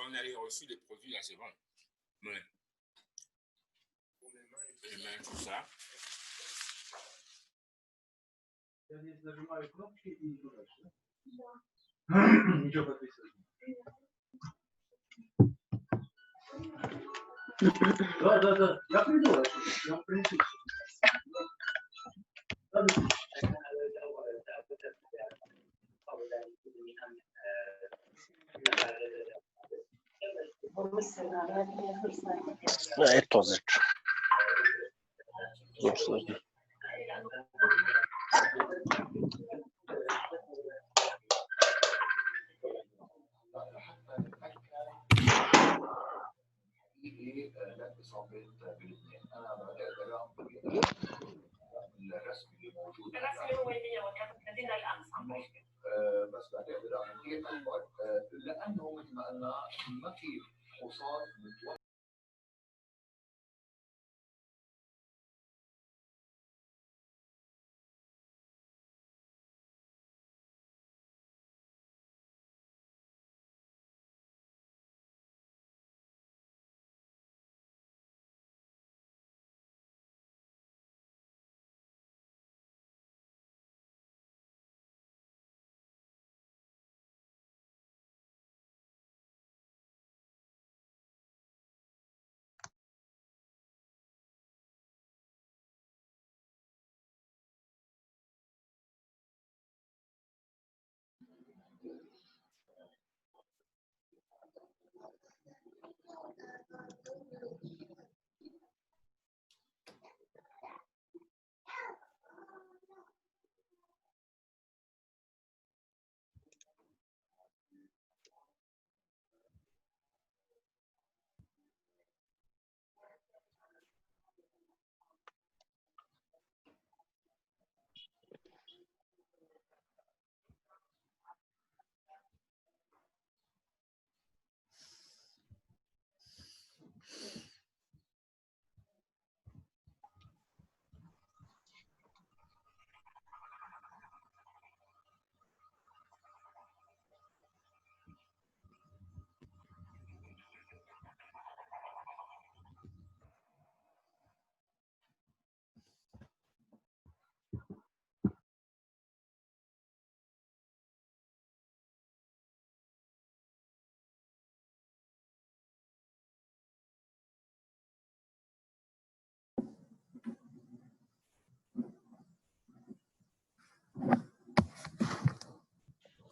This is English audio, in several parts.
On a reçu des produits là, c'est bon. Mais les mains, tout ça. لا توزج الرسم اللي موجود هو 131 الان بس بعد اقدر اكبر لانه مثل ما قلنا ما في حصاد متوقع.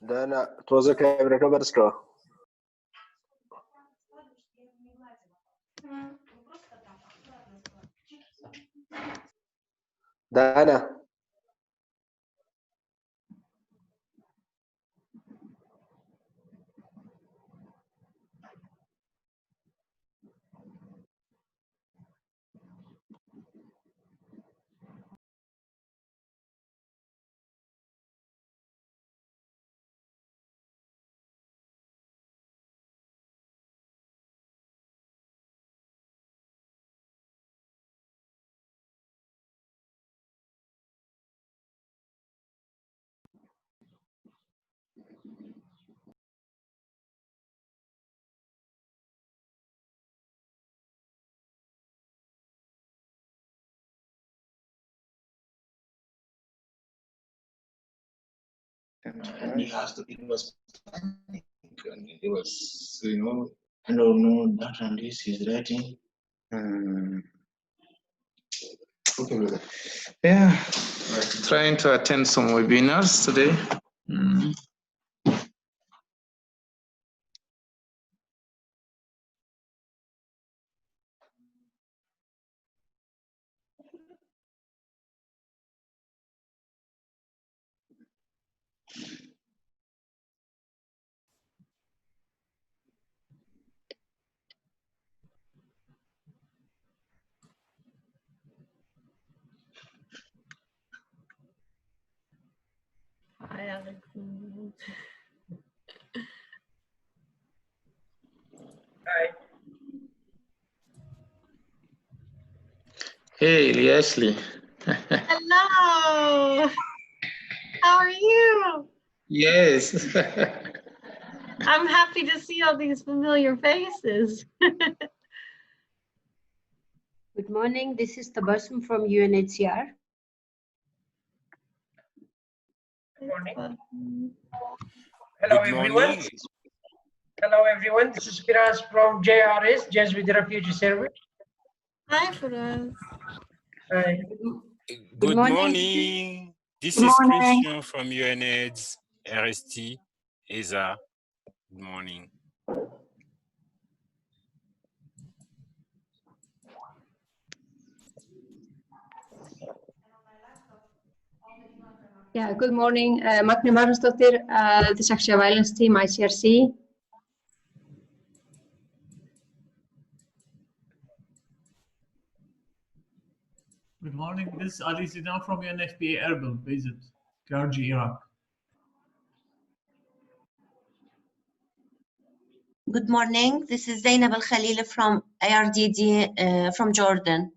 ده أنا توزع كاميرا برسكو Dana. And he asked, it was panic, and it was, I don't know that, and this is writing. Okay, brother. Yeah, trying to attend some webinars today. Hi, Alex. Hi. Hey, Leslie. Hello. How are you? Yes. I'm happy to see all these familiar faces. Good morning. This is Tabassum from UNHCR. Good morning. Hello, Good everyone. morning. Hello, everyone. This is Firas from JRS, Jesuit Refugee Service. Hi, Firas. Hi. Good morning. This is Christian from UNAIDS, RST, ESA. Good morning. Yeah, good morning. Magni Magnusdóttir, the Sexual Violence Team, ICRC. Good morning. This is Ali Zidan from UNFPA Erbil, based at Karachi, Iraq. Good morning. This is Zainab Al Khalil from IRDD from Jordan.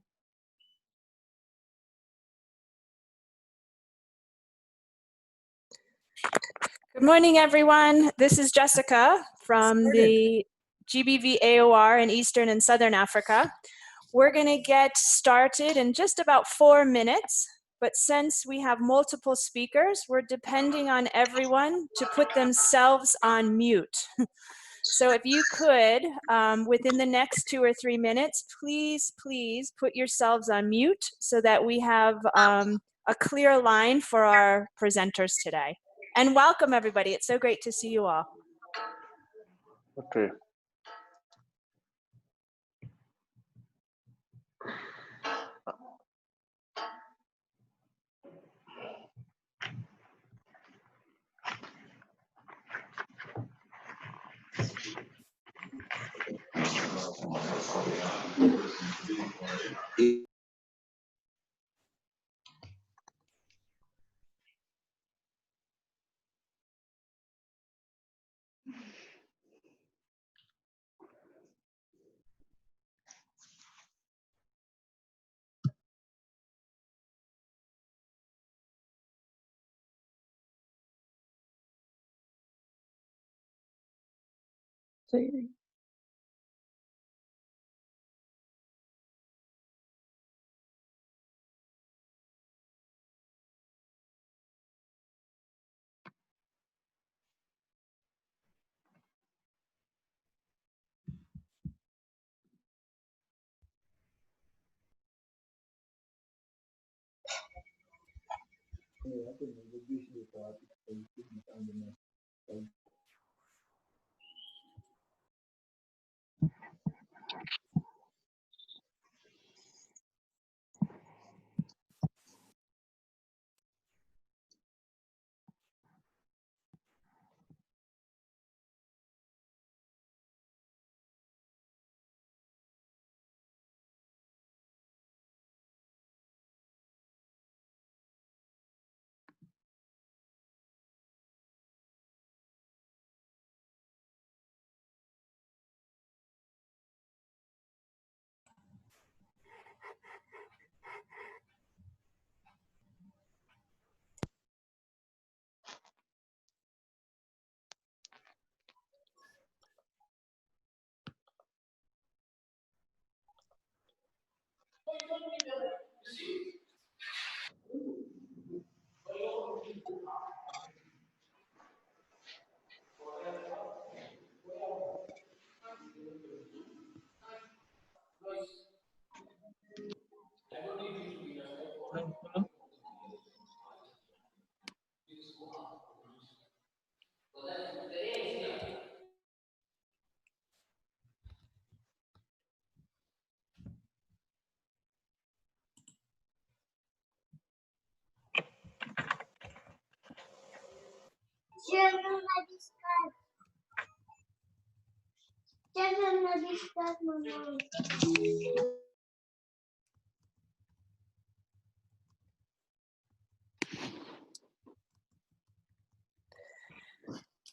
Good morning, everyone. This is Jessica from the GBV AoR in Eastern and Southern Africa. We're going to get started in just about 4 minutes, but since we have multiple speakers, we're depending on everyone to put themselves on mute. So if you could, within the next 2 or 3 minutes, please put yourselves on mute so that we have a clear line for our presenters today. And welcome, everybody. It's so great to see you all. Okay.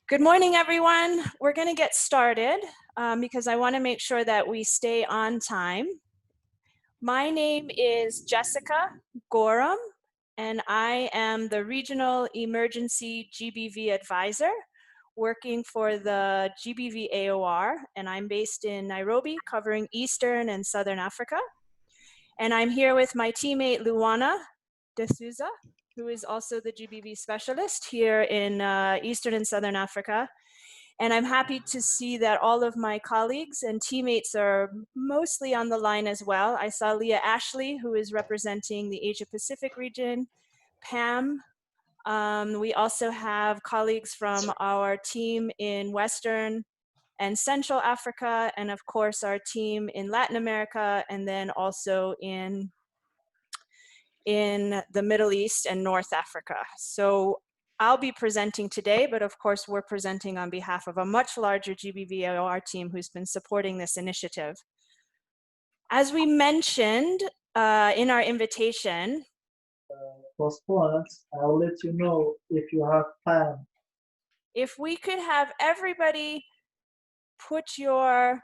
Good morning, everyone. We're going to get started because I want to make sure that we stay on time. My name is Jessica Gorham, and I am the Regional Emergency GBV Advisor working for the GBV AoR, and I'm based in Nairobi, covering Eastern and Southern Africa. And I'm here with my teammate, Luana De Souza, who is also the GBV Specialist here in Eastern and Southern Africa. And I'm happy to see that all of my colleagues and teammates are mostly on the line as well. I saw Leah Ashley, who is representing the Asia Pacific region, Pam. We also have colleagues from our team in Western and Central Africa, and of course our team in Latin America, and then also in the Middle East and North Africa. So I'll be presenting today, but of course we're presenting on behalf of a much larger GBV AoR team who's been supporting this initiative. As we mentioned in our invitation, postponements, I'll let you know if you have time. If we could have everybody put your,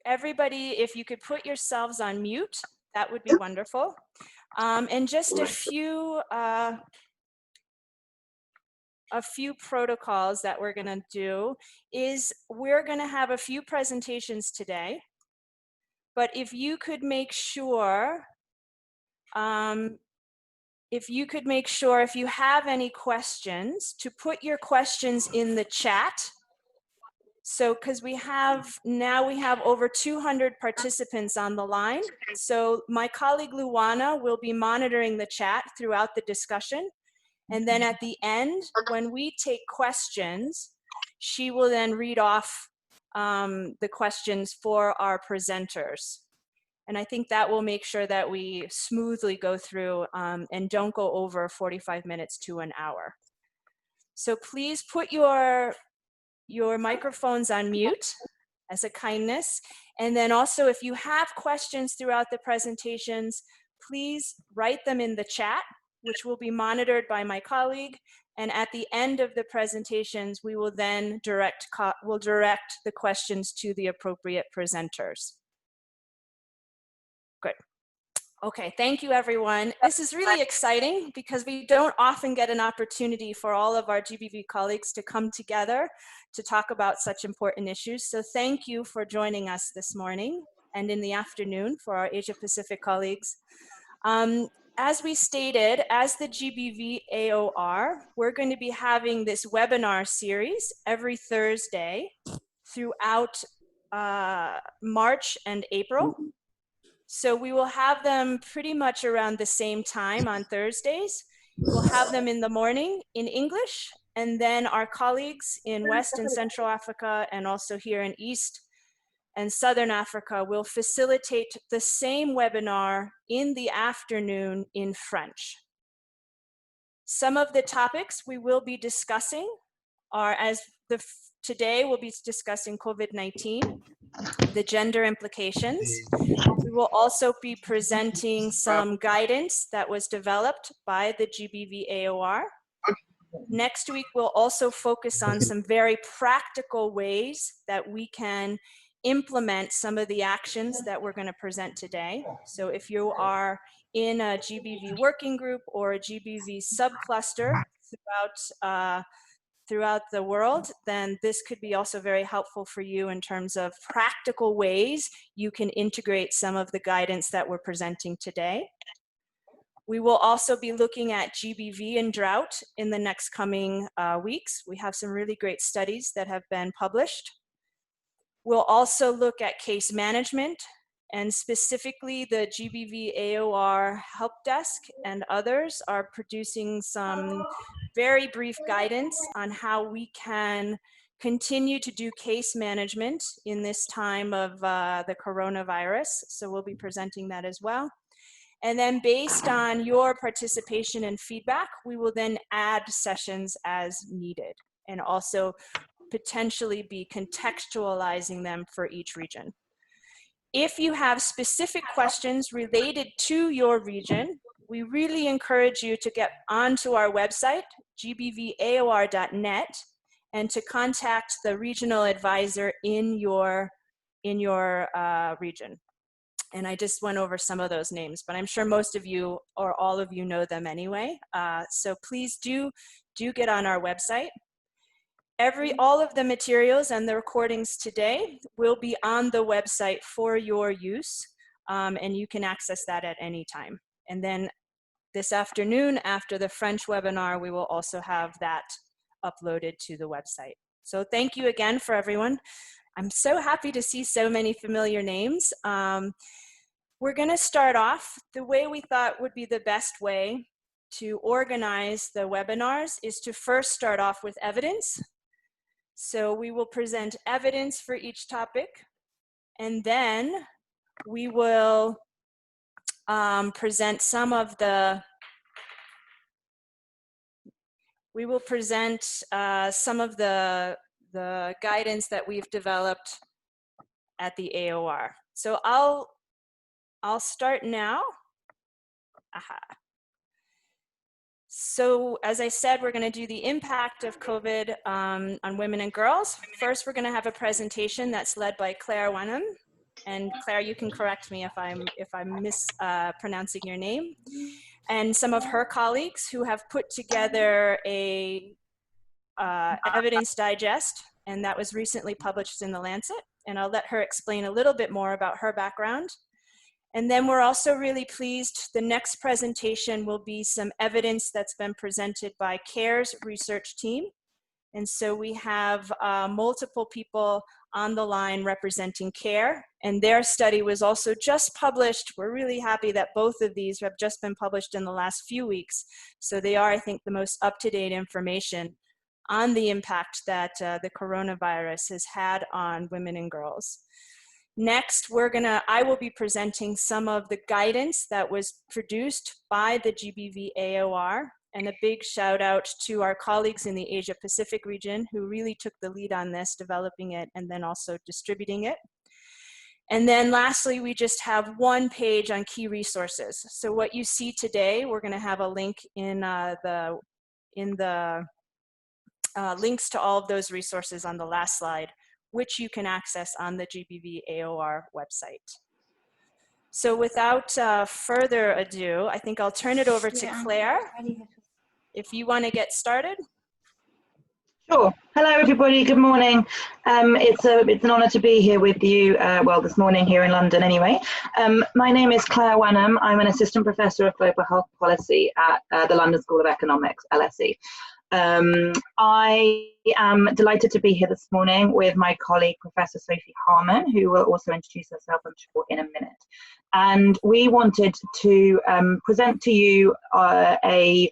if you could put yourselves on mute, that would be wonderful. And just a few protocols that we're gonna do is we're gonna have a few presentations today, but if you could make sure, if you have any questions, to put your questions in the chat. So, because we have over 200 participants on the line. So my colleague Luana will be monitoring the chat throughout the discussion. And then at the end, when we take questions, she will then read off the questions for our presenters. And I think that will make sure that we smoothly go through and don't go over 45 minutes to an hour. So please put your microphones on mute as a kindness. And then also, if you have questions throughout the presentations, please write them in the chat, which will be monitored by my colleague. And at the end of the presentations, we will then direct the questions to the appropriate presenters. Good. Okay, thank you, everyone. This is really exciting because we don't often get an opportunity for all of our GBV colleagues to come together to talk about such important issues. So thank you for joining us this morning and in the afternoon for our Asia Pacific colleagues. As we stated, as the GBV AoR, we're going to be having this webinar series every Thursday throughout March and April. So we will have them pretty much around the same time on Thursdays. We'll have them in the morning in English, and then our colleagues in West and Central Africa and also here in East and Southern Africa will facilitate the same webinar in the afternoon in French. Some of the topics we will be discussing are, today we'll be discussing COVID-19, the gender implications. We will also be presenting some guidance that was developed by the GBV AoR. Next week, we'll also focus on some very practical ways that we can implement some of the actions that we're going to present today. So if you are in a GBV working group or a GBV subcluster throughout the world, then this could be also very helpful for you in terms of practical ways you can integrate some of the guidance that we're presenting today. We will also be looking at GBV and drought in the next coming weeks. We have some really great studies that have been published. We'll also look at case management, and specifically the GBV AoR Help Desk and others are producing some very brief guidance on how we can continue to do case management in this time of the coronavirus. So we'll be presenting that as well. And then based on your participation and feedback, we will then add sessions as needed and also potentially be contextualizing them for each region. If you have specific questions related to your region, we really encourage you to get onto our website, gbvaor.net, and to contact the regional advisor in your region. And I just went over some of those names, but I'm sure most of you or all of you know them anyway. So please do get on our website. All of the materials and the recordings today will be on the website for your use, and you can access that at any time. And then this afternoon, after the French webinar, we will also have that uploaded to the website. So thank you again for everyone. I'm so happy to see so many familiar names. We're going to start off the way we thought would be the best way to organize the webinars is to first start off with evidence. So we will present evidence for each topic, and then we will present some of the guidance that we've developed at the AoR. So I'll start now. So as I said, we're going to do the impact of COVID on women and girls. First, we're going to have a presentation that's led by Claire Wenham. And Claire, you can correct me if I'm mispronouncing your name. And some of her colleagues who have put together a evidence digest, and that was recently published in The Lancet. And I'll let her explain a little bit more about her background. And then we're also really pleased, the next presentation will be some evidence that's been presented by CARE's research team. And so we have multiple people on the line representing CARE, and their study was also just published. We're really happy that both of these have just been published in the last few weeks. So they are, I think, the most up-to-date information on the impact that the coronavirus has had on women and girls. Next, I will be presenting some of the guidance that was produced by the GBV AoR, and a big shout out to our colleagues in the Asia Pacific region who really took the lead on this, developing it and then also distributing it. And then lastly, we just have one page on key resources. So what you see today, we're going to have a link in the links to all of those resources on the last slide, which you can access on the GBV AoR website. So without further ado, I think I'll turn it over to Claire, if you want to get started. Sure. Hello, everybody. Good morning. It's an honour to be here with you, well, this morning here in London anyway. My name is Claire Wenham. I'm an assistant professor of global health policy at the London School of Economics, LSE. I am delighted to be here this morning with my colleague, Professor Sophie Harman, who will also introduce herself, I'm sure, in a minute. And we wanted to present to you a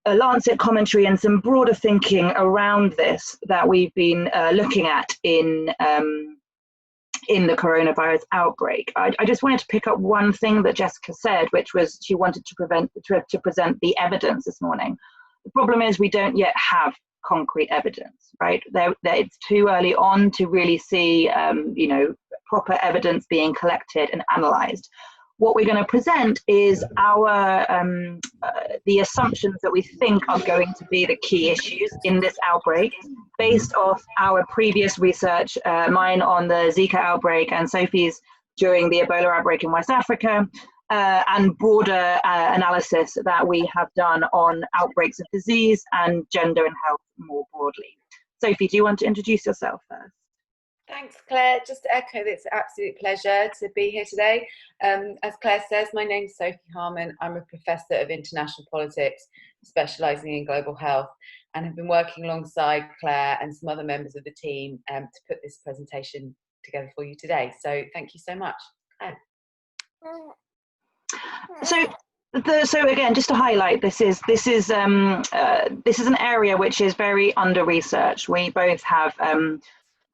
Lancet commentary and some broader thinking around this that we've been looking at in the coronavirus outbreak. I just wanted to pick up one thing that Jessica said, which was she wanted to present the evidence this morning. The problem is we don't yet have concrete evidence, right? It's too early on to really see, proper evidence being collected and analysed. What we're going to present is the assumptions that we think are going to be the key issues in this outbreak, based off our previous research, mine on the Zika outbreak and Sophie's during the Ebola outbreak in West Africa, and broader analysis that we have done on outbreaks of disease and gender and health more broadly. Sophie, do you want to introduce yourself first? Thanks, Claire. Just to echo, it's an absolute pleasure to be here today. As Claire says, my name is Sophie Harman. I'm a professor of international politics, specialising in global health, and have been working alongside Claire and some other members of the team to put this presentation together for you today. So thank you so much, Claire. So again, just to highlight, this is an area which is very under researched. We both have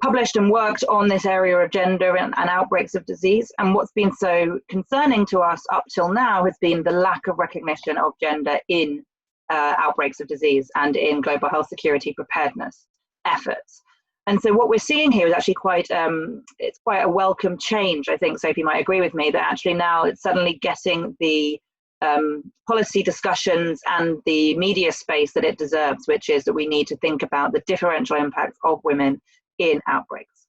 published and worked on this area of gender and outbreaks of disease. And what's been so concerning to us up till now has been the lack of recognition of gender in outbreaks of disease and in global health security preparedness efforts. And so what we're seeing here is actually it's quite a welcome change. I think Sophie might agree with me that actually now it's suddenly getting the policy discussions and the media space that it deserves, which is that we need to think about the differential impacts of women in outbreaks.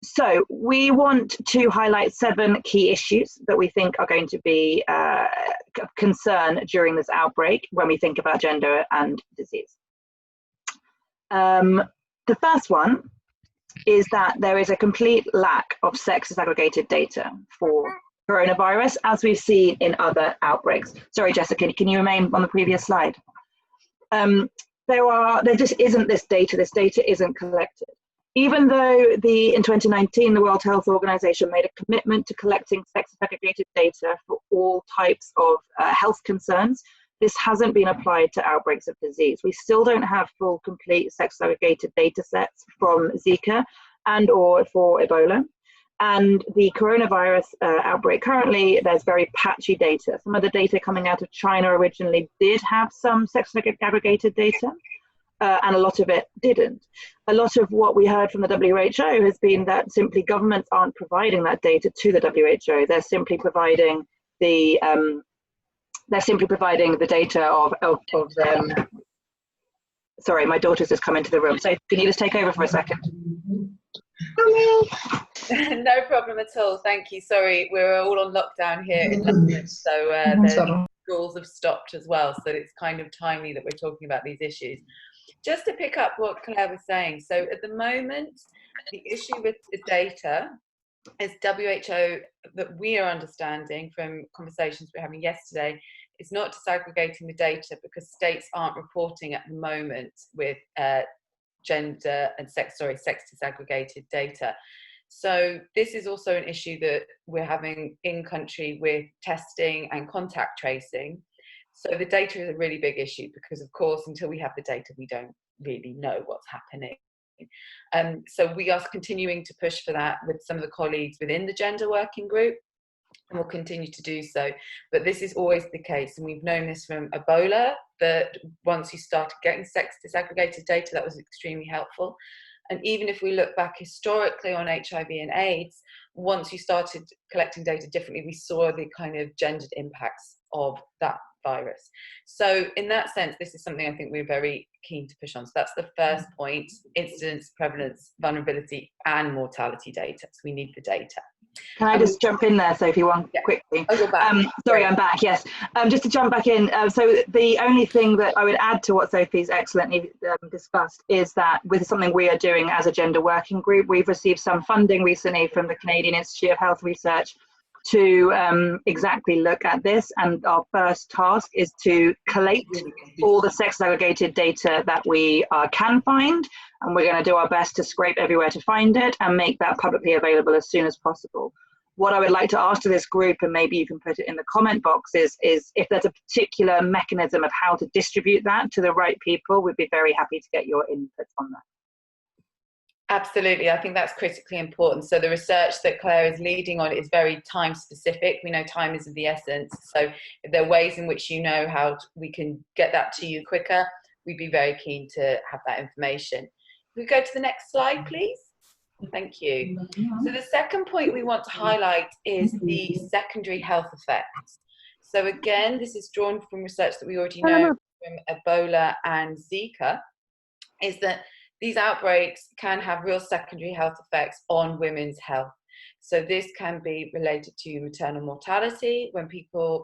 So we want to highlight 7 key issues that we think are going to be of concern during this outbreak when we think about gender and disease. The first one is that there is a complete lack of sex disaggregated data for coronavirus, as we've seen in other outbreaks. Sorry, Jessica, can you remain on the previous slide? There just isn't this data isn't collected. Even though in 2019, the World Health Organization made a commitment to collecting sex disaggregated data for all types of health concerns, this hasn't been applied to outbreaks of disease. We still don't have full, complete sex disaggregated data sets from Zika and or for Ebola. And the coronavirus outbreak currently, there's very patchy data. Some of the data coming out of China originally did have some sex aggregated data, and a lot of it didn't. A lot of what we heard from the WHO has been that simply governments aren't providing that data to the WHO. They're simply providing the data of them. Sorry, my daughter's just come into the room. So can you just take over for a second? No problem at all. Thank you. Sorry, we're all on lockdown here in London, so the schools have stopped as well. So it's kind of timely that we're talking about these issues. Just to pick up what Claire was saying, so at the moment, the issue with the data is WHO, that we are understanding from conversations we were having yesterday, is not disaggregating the data because states aren't reporting at the moment with gender and sex disaggregated data. So this is also an issue that we're having in country with testing and contact tracing. So the data is a really big issue because, of course, until we have the data, we don't really know what's happening. So we are continuing to push for that with some of the colleagues within the gender working group, and we'll continue to do so. But this is always the case, and we've known this from Ebola, that once you started getting sex disaggregated data, that was extremely helpful. And even if we look back historically on HIV and AIDS, once you started collecting data differently, we saw the kind of gendered impacts of that virus. So in that sense, this is something I think we're very keen to push on. So that's the first point: incidence, prevalence, vulnerability, and mortality data. So we need the data. Can I just jump in there, Sophie, quickly? Oh, you're back. Sorry, I'm back, yes. Just to jump back in, so the only thing that I would add to what Sophie's excellently discussed is that with something we are doing as a gender working group, we've received some funding recently from the Canadian Institute of Health Research to exactly look at this, and our first task is to collate all the sex aggregated data that we can find, and we're going to do our best to scrape everywhere to find it and make that publicly available as soon as possible. What I would like to ask to this group, and maybe you can put it in the comment box, is if there's a particular mechanism of how to distribute that to the right people, we'd be very happy to get your input on that. Absolutely, I think that's critically important. So the research that Claire is leading on is very time specific. We know time is of the essence. So if there are ways in which you know how we can get that to you quicker, we'd be very keen to have that information. Can we go to the next slide, please? Thank you. So the second point we want to highlight is the secondary health effects. So again, this is drawn from research that we already know from Ebola and Zika, is that these outbreaks can have real secondary health effects on women's health. So this can be related to maternal mortality, when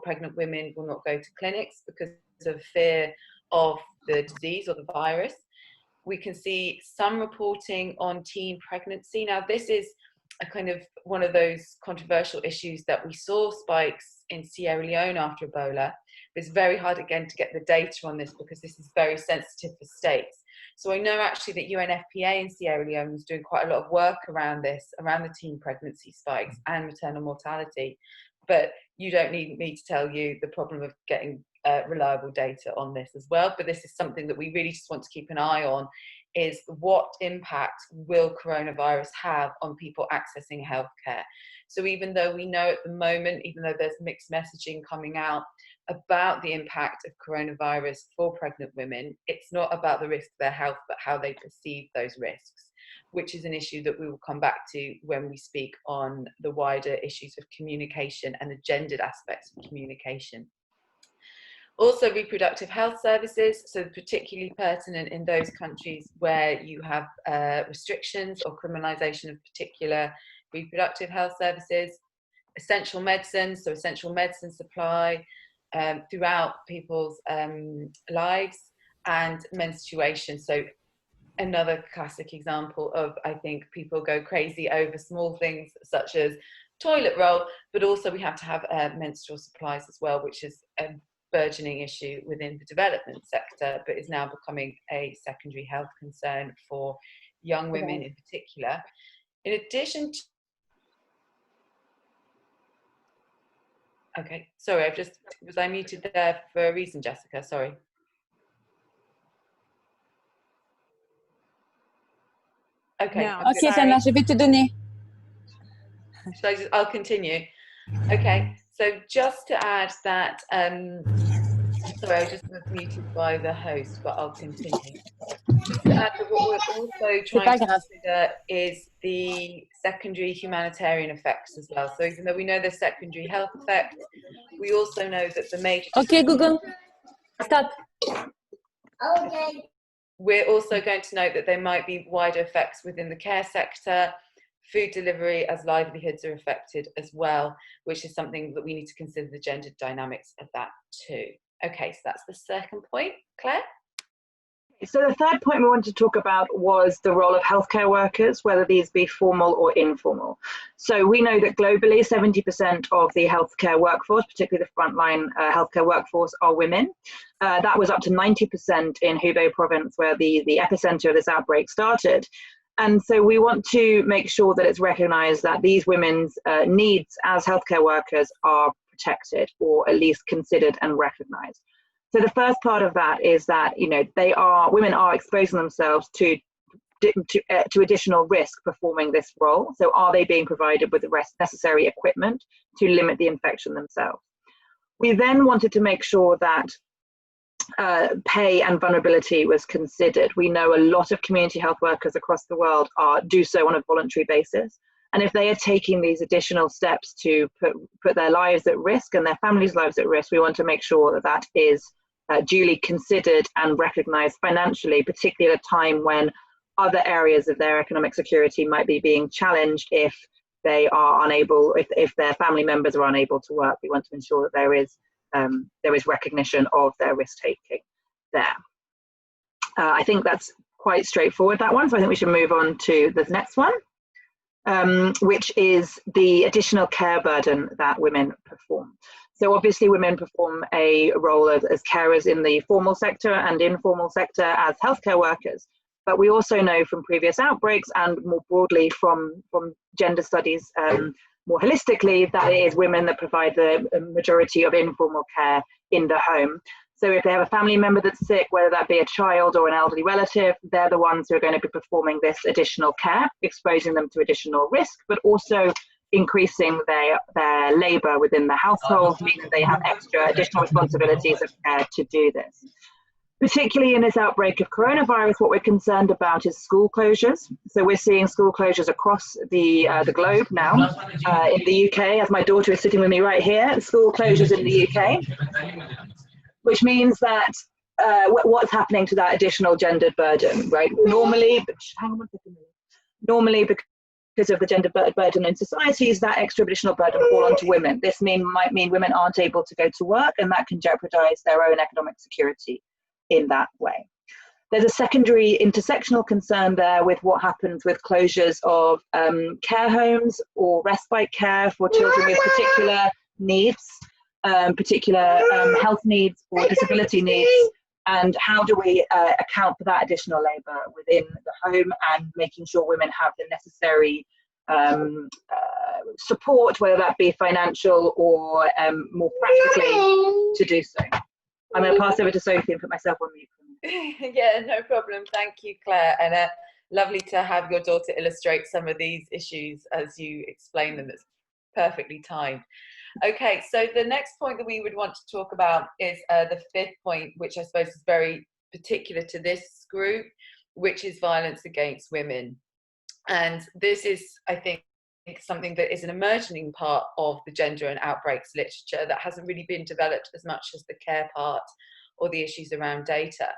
pregnant women will not go to clinics because of fear of the disease or the virus. We can see some reporting on teen pregnancy. Now, this is a kind of one of those controversial issues that we saw spikes in Sierra Leone after Ebola. It's very hard, again, to get the data on this because this is very sensitive for states. So I know actually that UNFPA in Sierra Leone was doing quite a lot of work around this, around the teen pregnancy spikes and maternal mortality. But you don't need me to tell you the problem of getting reliable data on this as well. But this is something that we really just want to keep an eye on is what impact will coronavirus have on people accessing healthcare? So even though we know at the moment, even though there's mixed messaging coming out about the impact of coronavirus for pregnant women, it's not about the risk to their health, but how they perceive those risks, which is an issue that we will come back to when we speak on the wider issues of communication and the gendered aspects of communication. Also, reproductive health services, so particularly pertinent in those countries where you have restrictions or criminalisation of particular reproductive health services. Essential medicines, so essential medicine supply throughout people's lives, and menstruation. So another classic example of, I think, people go crazy over small things such as toilet roll, but also we have to have menstrual supplies as well, which is a burgeoning issue within the development sector, but is now becoming a secondary health concern for young women in particular. In addition to, okay, sorry, was I muted there for a reason, Jessica? Sorry. Okay. No, Okay, Sana, je vais te donner. I'll continue. Okay, so just to add that, sorry, I just was muted by the host, but I'll continue. Just to add that what we're also trying to consider is the secondary humanitarian effects as well. So even though we know there's secondary health effects, we also know that the major... Okay, Google, stop. Okay. We're also going to note that there might be wider effects within the care sector, food delivery, as livelihoods are affected as well, which is something that we need to consider the gendered dynamics of that too. Okay, so that's the second point. Claire? So the third point we wanted to talk about was the role of healthcare workers, whether these be formal or informal. So we know that globally 70% of the healthcare workforce, particularly the frontline healthcare workforce, are women. That was up to 90% in Hubei province, where the epicenter of this outbreak started. And so we want to make sure that it's recognized that these women's needs as healthcare workers are protected, or at least considered and recognized. So the first part of that is that, you know, women are exposing themselves to additional risk performing this role. So are they being provided with the necessary equipment to limit the infection themselves? We then wanted to make sure that pay and vulnerability was considered. We know a lot of community health workers across the world do so on a voluntary basis. And if they are taking these additional steps to put their lives at risk and their families' lives at risk, we want to make sure that that is duly considered and recognized financially, particularly at a time when other areas of their economic security might be being challenged if they are unable, if their family members are unable to work. We want to ensure that there is recognition of their risk taking there. I think that's quite straightforward, that one. So I think we should move on to the next one, which is the additional care burden that women perform. So obviously women perform a role as carers in the formal sector and informal sector as healthcare workers. But we also know from previous outbreaks and more broadly from gender studies more holistically, that it is women that provide the majority of informal care in the home. So if they have a family member that's sick, whether that be a child or an elderly relative, they're the ones who are going to be performing this additional care, exposing them to additional risk, but also increasing their labour within the household, meaning they have additional responsibilities of care to do this. Particularly in this outbreak of coronavirus, what we're concerned about is school closures. So we're seeing school closures across the globe now. In the UK, as my daughter is sitting with me right here, school closures in the UK, which means that what's happening to that additional gendered burden, right? Normally, because of the gender burden in societies, that extra additional burden fall onto women. This might mean women aren't able to go to work, and that can jeopardize their own economic security in that way. There's a secondary intersectional concern there with what happens with closures of care homes or respite care for children with particular needs, particular health needs or disability needs, and how do we account for that additional labour within the home and making sure women have the necessary support, whether that be financial or more practically, to do so. I'm going to pass over to Sophie and put myself on mute for a minute. Yeah, no problem. Thank you, Claire. And lovely to have your daughter illustrate some of these issues as you explain them. It's perfectly timed. Okay, so the next point that we would want to talk about is the fifth point, which I suppose is very particular to this group, which is violence against women. And this is, I think, something that is an emerging part of the gender and outbreaks literature that hasn't really been developed as much as the care part or the issues around data.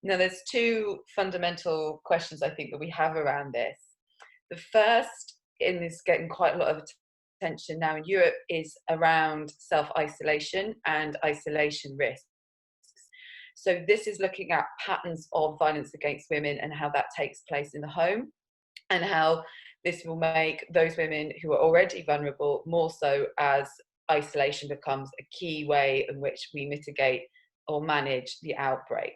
Now, there's two fundamental questions I think that we have around this. The first, and is getting quite a lot of attention now in Europe, is around self-isolation and isolation risks. So this is looking at patterns of violence against women and how that takes place in the home, and how this will make those women who are already vulnerable more so as isolation becomes a key way in which we mitigate or manage the outbreak.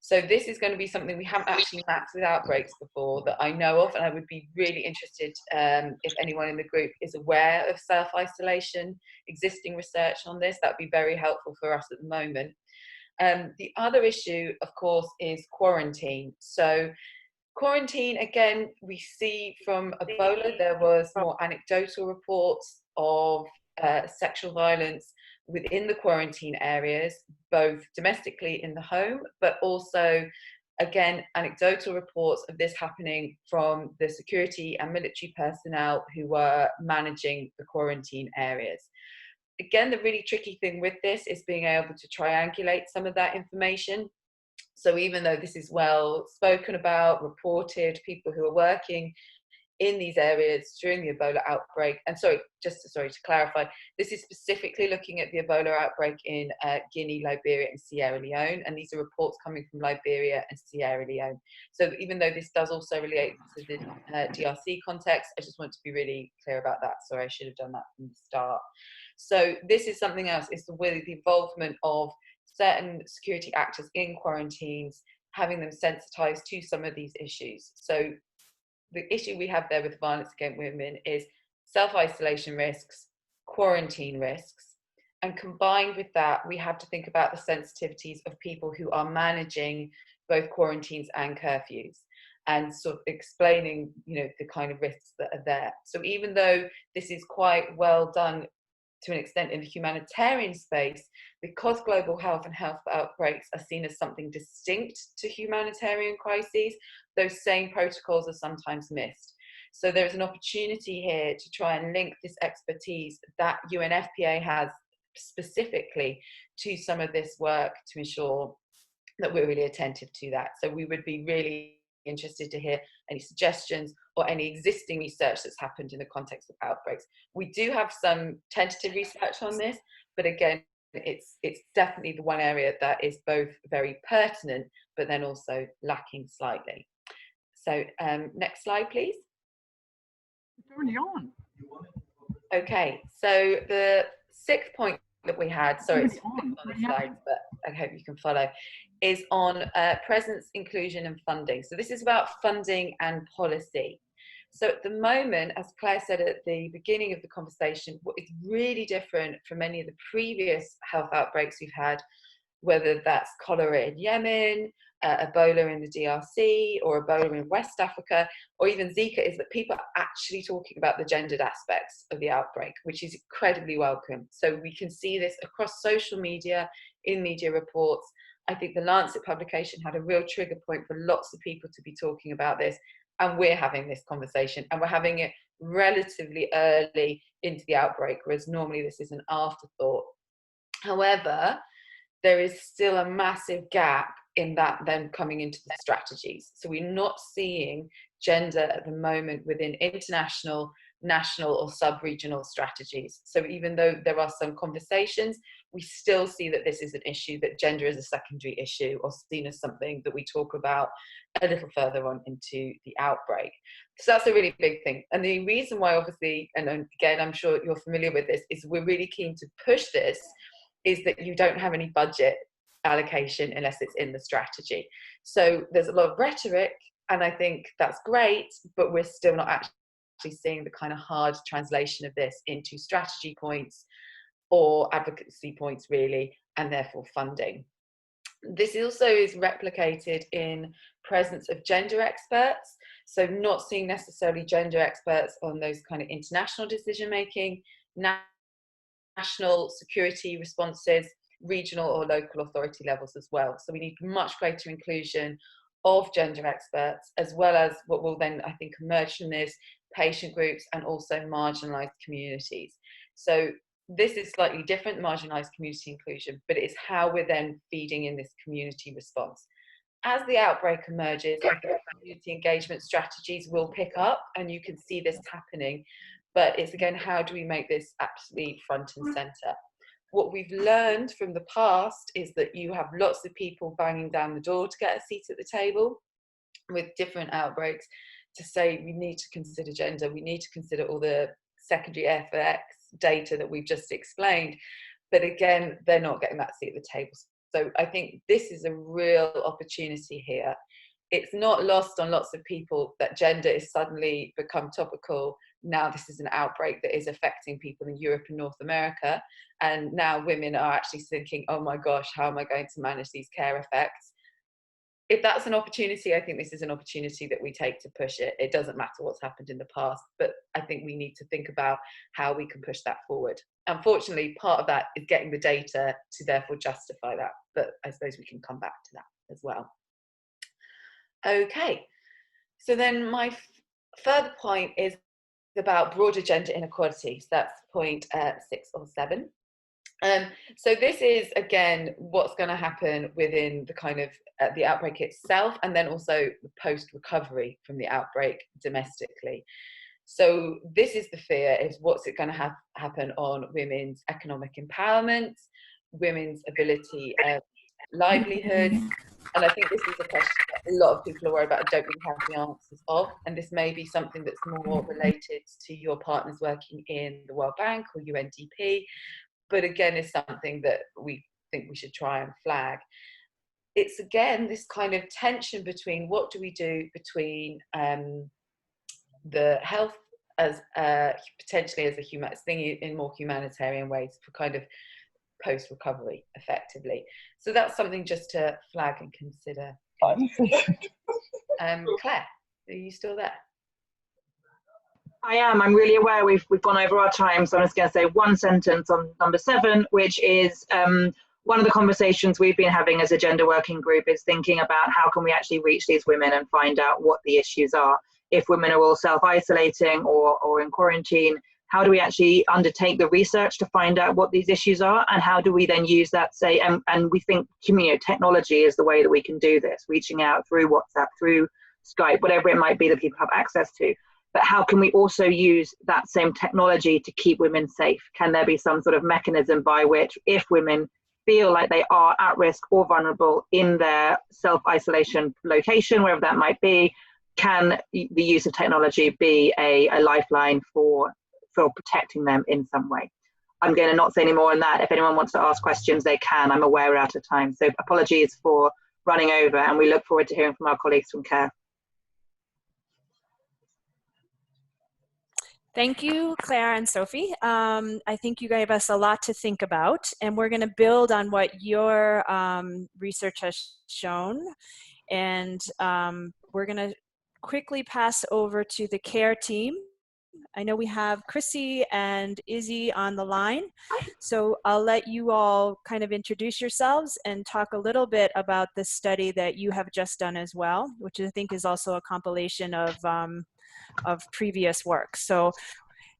So this is going to be something we haven't actually mapped with outbreaks before that I know of, and I would be really interested if anyone in the group is aware of self-isolation, existing research on this. That would be very helpful for us at the moment. The other issue, of course, is quarantine. So quarantine, again, we see from Ebola, there was more anecdotal reports of sexual violence within the quarantine areas, both domestically in the home, but also, again, anecdotal reports of this happening from the security and military personnel who were managing the quarantine areas. Again, the really tricky thing with this is being able to triangulate some of that information. So even though this is well spoken about, reported, people who are working in these areas during the Ebola outbreak, and sorry to clarify, this is specifically looking at the Ebola outbreak in Guinea, Liberia and Sierra Leone, and these are reports coming from Liberia and Sierra Leone. So even though this does also relate to the DRC context, I just want to be really clear about that. Sorry, I should have done that from the start. So this is something else, is with the involvement of certain security actors in quarantines, having them sensitized to some of these issues. So the issue we have there with violence against women is self-isolation risks, quarantine risks, and combined with that, we have to think about the sensitivities of people who are managing both quarantines and curfews, and sort of explaining, you know, the kind of risks that are there. So even though this is quite well done to an extent in the humanitarian space, because global health and health outbreaks are seen as something distinct to humanitarian crises, those same protocols are sometimes missed. So there's an opportunity here to try and link this expertise that UNFPA has specifically to some of this work to ensure that we're really attentive to that. So we would be really interested to hear any suggestions or any existing research that's happened in the context of outbreaks. We do have some tentative research on this, but again, it's definitely the one area that is both very pertinent, but then also lacking slightly. So next slide, please. It's already on. Okay, so the sixth point that we had, sorry, it's on the slides, but I hope you can follow, is on presence, inclusion and funding. So this is about funding and policy. So at the moment, as Claire said at the beginning of the conversation, what is really different from many of the previous health outbreaks we've had, whether that's cholera in Yemen, Ebola in the DRC, or Ebola in West Africa, or even Zika, is that people are actually talking about the gendered aspects of the outbreak, which is incredibly welcome. So we can see this across social media, in media reports. I think the Lancet publication had a real trigger point for lots of people to be talking about this, and we're having this conversation, and we're having it relatively early into the outbreak, whereas normally this is an afterthought. However, there is still a massive gap in that then coming into the strategies. So we're not seeing gender at the moment within international, national or sub-regional strategies. So even though there are some conversations, we still see that this is an issue, that gender is a secondary issue or seen as something that we talk about a little further on into the outbreak. So that's a really big thing. And the reason why, obviously, and again, I'm sure you're familiar with this, is we're really keen to push this, is that you don't have any budget allocation unless it's in the strategy. So there's a lot of rhetoric, and I think that's great, but we're still not actually seeing the kind of hard translation of this into strategy points or advocacy points, really, and therefore funding. This also is replicated in presence of gender experts. So not seeing necessarily gender experts on those kind of international decision making, national security responses, regional or local authority levels as well. So we need much greater inclusion of gender experts, as well as what will then, I think, emerge from this, patient groups and also marginalised communities. So this is slightly different, marginalised community inclusion, but it's how we're then feeding in this community response. As the outbreak emerges, community engagement strategies will pick up, and you can see this happening, but it's again, how do we make this absolutely front and centre? What we've learned from the past is that you have lots of people banging down the door to get a seat at the table with different outbreaks to say we need to consider gender, we need to consider all the secondary effects data that we've just explained, but again, they're not getting that seat at the table. So I think this is a real opportunity here. It's not lost on lots of people that gender is suddenly become topical. Now this is an outbreak that is affecting people in Europe and North America, and now women are actually thinking, oh my gosh, how am I going to manage these care effects? If that's an opportunity, I think this is an opportunity that we take to push it. It doesn't matter what's happened in the past, but I think we need to think about how we can push that forward. Unfortunately, part of that is getting the data to therefore justify that, but I suppose we can come back to that as well. Okay, so then my further point is about broader gender inequality. So that's point 6 or 7. So this is, again, what's going to happen within the kind of the outbreak itself, and then also the post-recovery from the outbreak domestically. So this is the fear, is what's it going to happen on women's economic empowerment, women's ability of livelihoods, and I think this is a question that a lot of people are worried about and don't really have the answers of, and this may be something that's more related to your partners working in the World Bank or UNDP, but again is something that we think we should try and flag. It's again this kind of tension between what do we do between the health as potentially as a human thing in more humanitarian ways for kind of post-recovery effectively. So that's something just to flag and consider. Claire, are you still there? I am. I'm really aware we've gone over our time, so I'm just going to say one sentence on number 7, which is one of the conversations we've been having as a gender working group is thinking about how can we actually reach these women and find out what the issues are. If women are all self-isolating or in quarantine, how do we actually undertake the research to find out what these issues are, and how do we then use that, say, and we think technology is the way that we can do this, reaching out through WhatsApp, through Skype, whatever it might be that people have access to. But how can we also use that same technology to keep women safe? Can there be some sort of mechanism by which, if women feel like they are at risk or vulnerable in their self-isolation location, wherever that might be, can the use of technology be a lifeline for protecting them in some way? I'm going to not say any more on that. If anyone wants to ask questions, they can. I'm aware we're out of time. So apologies for running over, and we look forward to hearing from our colleagues from CARE. Thank you, Claire and Sophie. I think you gave us a lot to think about, and we're going to build on what your research has shown. And we're going to quickly pass over to the CARE team. I know we have Chrissy and Izzy on the line, so I'll let you all kind of introduce yourselves and talk a little bit about the study that you have just done as well, which I think is also a compilation of previous work. So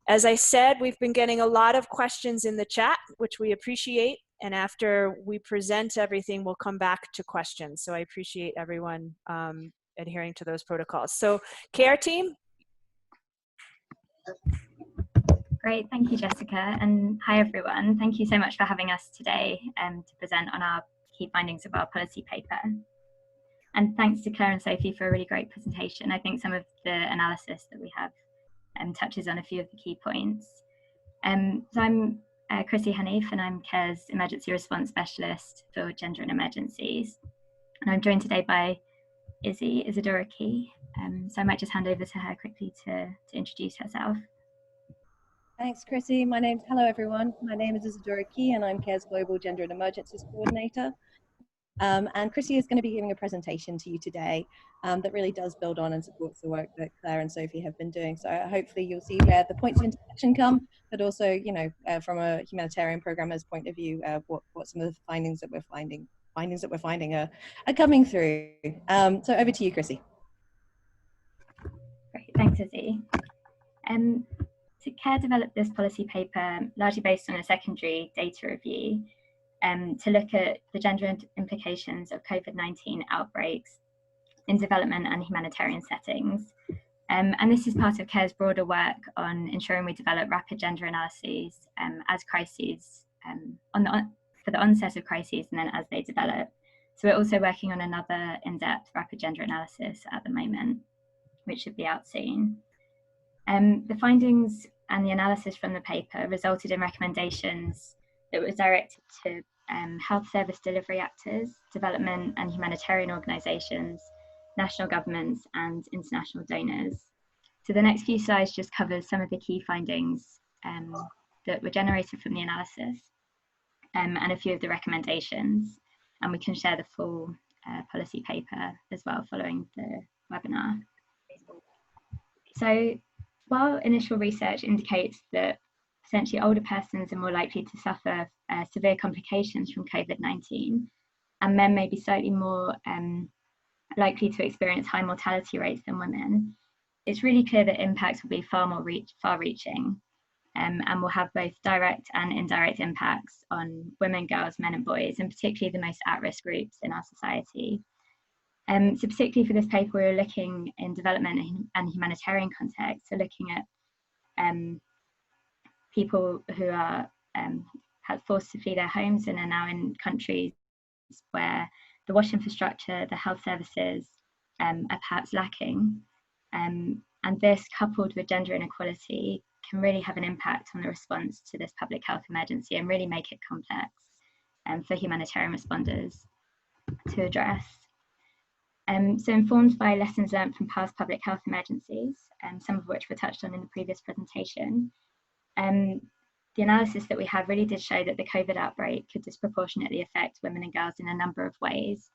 as I said, we've been getting a lot of questions in the chat, which we appreciate. And after we present everything, we'll come back to questions. So I appreciate everyone adhering to those protocols. So CARE team. Great, thank you, Jessica. And hi, everyone. Thank you so much for having us today to present on our key findings of our policy paper. And thanks to Claire and Sophie for a really great presentation. I think some of the analysis that we have touches on a few of the key points. So I'm Chrissy Hanif, and I'm CARE's Emergency Response Specialist for Gender and Emergencies. And I'm joined today by Izzy Isadora-Key. So I might just hand over to her quickly to introduce herself. Thanks, Chrissy. Hello, everyone. My name is Isadora-Key, and I'm CARE's Global Gender and Emergencies Coordinator. And Chrissy is going to be giving a presentation to you today that really does build on and supports the work that Claire and Sophie have been doing. So hopefully you'll see where the points of intersection come, but also, you know, from a humanitarian programmer's point of view, what some of the findings that we're finding are coming through. So over to you, Chrissy. Great, thanks, Izzy. So CARE developed this policy paper largely based on a secondary data review to look at the gender implications of COVID-19 outbreaks in development and humanitarian settings. And this is part of CARE's broader work on ensuring we develop rapid gender analyses as crises, for the onset of crises and then as they develop. So we're also working on another in-depth rapid gender analysis at the moment, which should be out soon. The findings and the analysis from the paper resulted in recommendations that were directed to health service delivery actors, development and humanitarian organisations, national governments and international donors. So the next few slides just covers some of the key findings that were generated from the analysis and a few of the recommendations, and we can share the full policy paper as well following the webinar. So while initial research indicates that essentially older persons are more likely to suffer severe complications from COVID-19, and men may be slightly more likely to experience high mortality rates than women, it's really clear that impacts will be far more far-reaching and will have both direct and indirect impacts on women, girls, men and boys, and particularly the most at-risk groups in our society. So particularly for this paper, we were looking in development and humanitarian context, so looking at people who are forced to flee their homes and are now in countries where the wash infrastructure, the health services are perhaps lacking. And this, coupled with gender inequality, can really have an impact on the response to this public health emergency and really make it complex for humanitarian responders to address. So informed by lessons learned from past public health emergencies, some of which were touched on in the previous presentation, the analysis that we had really did show that the COVID outbreak could disproportionately affect women and girls in a number of ways.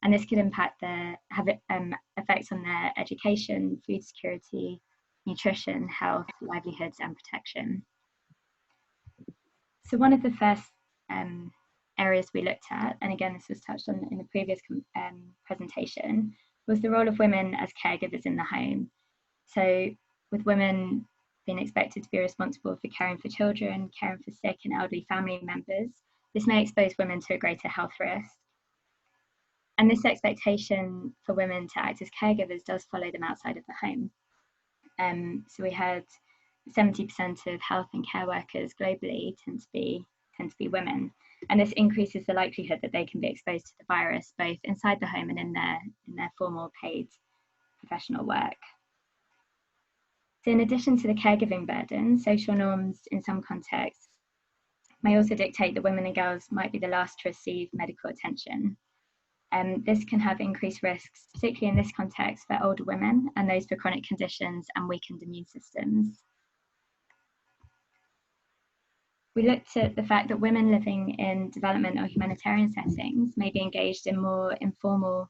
And this could have effects on their education, food security, nutrition, health, livelihoods, and protection. So one of the first areas we looked at, and again this was touched on in the previous presentation, was the role of women as caregivers in the home. So with women being expected to be responsible for caring for children, caring for sick and elderly family members, this may expose women to a greater health risk. And this expectation for women to act as caregivers does follow them outside of the home. So we had 70% of health and care workers globally tend to be women, and this increases the likelihood that they can be exposed to the virus both inside the home and in their formal paid professional work. So in addition to the caregiving burden, social norms in some contexts may also dictate that women and girls might be the last to receive medical attention. This can have increased risks, particularly in this context, for older women and those for chronic conditions and weakened immune systems. We looked at the fact that women living in development or humanitarian settings may be engaged in more informal,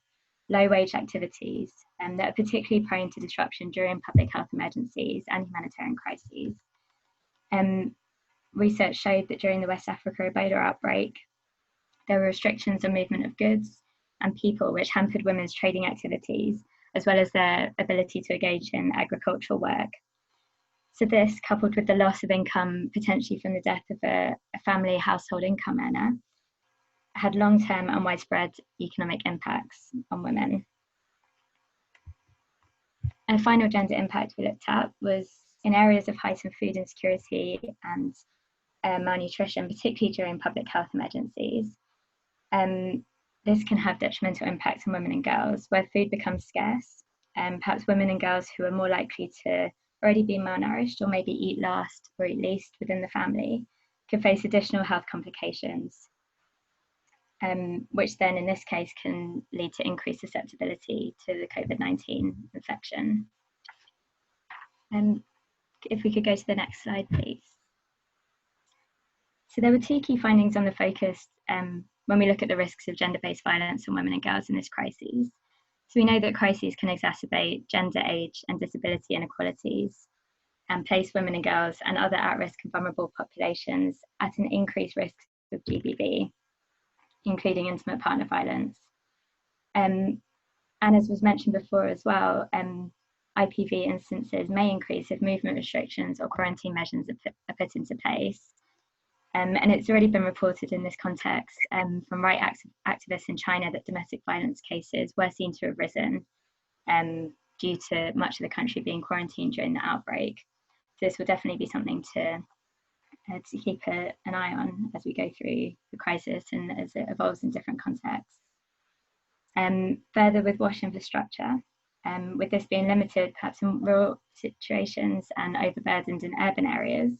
low-wage activities that are particularly prone to disruption during public health emergencies and humanitarian crises. Research showed that during the West Africa Ebola outbreak, there were restrictions on movement of goods and people, which hampered women's trading activities, as well as their ability to engage in agricultural work. So this, coupled with the loss of income potentially from the death of a family household income earner, had long-term and widespread economic impacts on women. And a final gender impact we looked at was in areas of heightened food insecurity and malnutrition, particularly during public health emergencies. This can have detrimental impacts on women and girls, where food becomes scarce, and perhaps women and girls who are more likely to already be malnourished or maybe eat last or eat least within the family could face additional health complications, which then in this case can lead to increased susceptibility to the COVID-19 infection. If we could go to the next slide, please. So there were two key findings on the focused when we look at the risks of gender-based violence on women and girls in this crisis. So we know that crises can exacerbate gender, age and disability inequalities and place women and girls and other at-risk and vulnerable populations at an increased risk of GBV, including intimate partner violence. And as was mentioned before as well, IPV instances may increase if movement restrictions or quarantine measures are put into place. And it's already been reported in this context from right activists in China that domestic violence cases were seen to have risen due to much of the country being quarantined during the outbreak. So this will definitely be something to keep an eye on as we go through the crisis and as it evolves in different contexts. Further with WASH infrastructure, with this being limited perhaps in rural situations and overburdened in urban areas,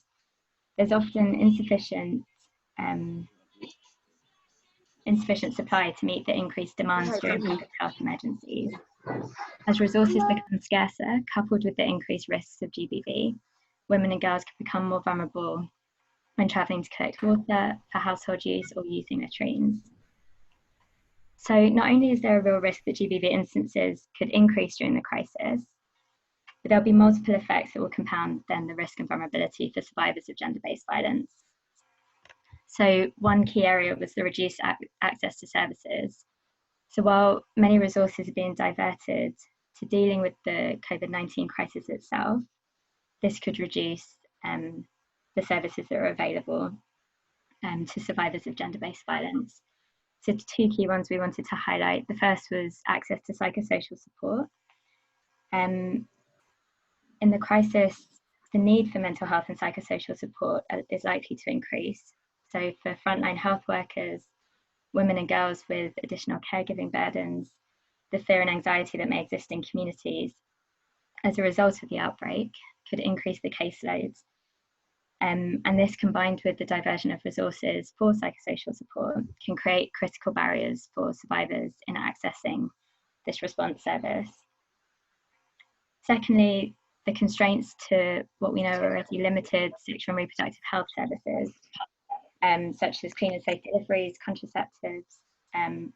there's often insufficient supply to meet the increased demands during public health emergencies. As resources become scarcer, coupled with the increased risks of GBV, women and girls can become more vulnerable when travelling to collect water for household use or using latrines. So not only is there a real risk that GBV instances could increase during the crisis, but there'll be multiple effects that will compound then the risk and vulnerability for survivors of gender-based violence. So one key area was the reduced access to services. So while many resources are being diverted to dealing with the COVID-19 crisis itself, this could reduce the services that are available to survivors of gender-based violence. So two key ones we wanted to highlight. The first was access to psychosocial support. In the crisis, the need for mental health and psychosocial support is likely to increase. So for frontline health workers, women and girls with additional caregiving burdens, the fear and anxiety that may exist in communities as a result of the outbreak could increase the caseloads. And this, combined with the diversion of resources for psychosocial support, can create critical barriers for survivors in accessing this response service. Secondly, the constraints to what we know are already limited sexual and reproductive health services, such as clean and safe deliveries, contraceptives,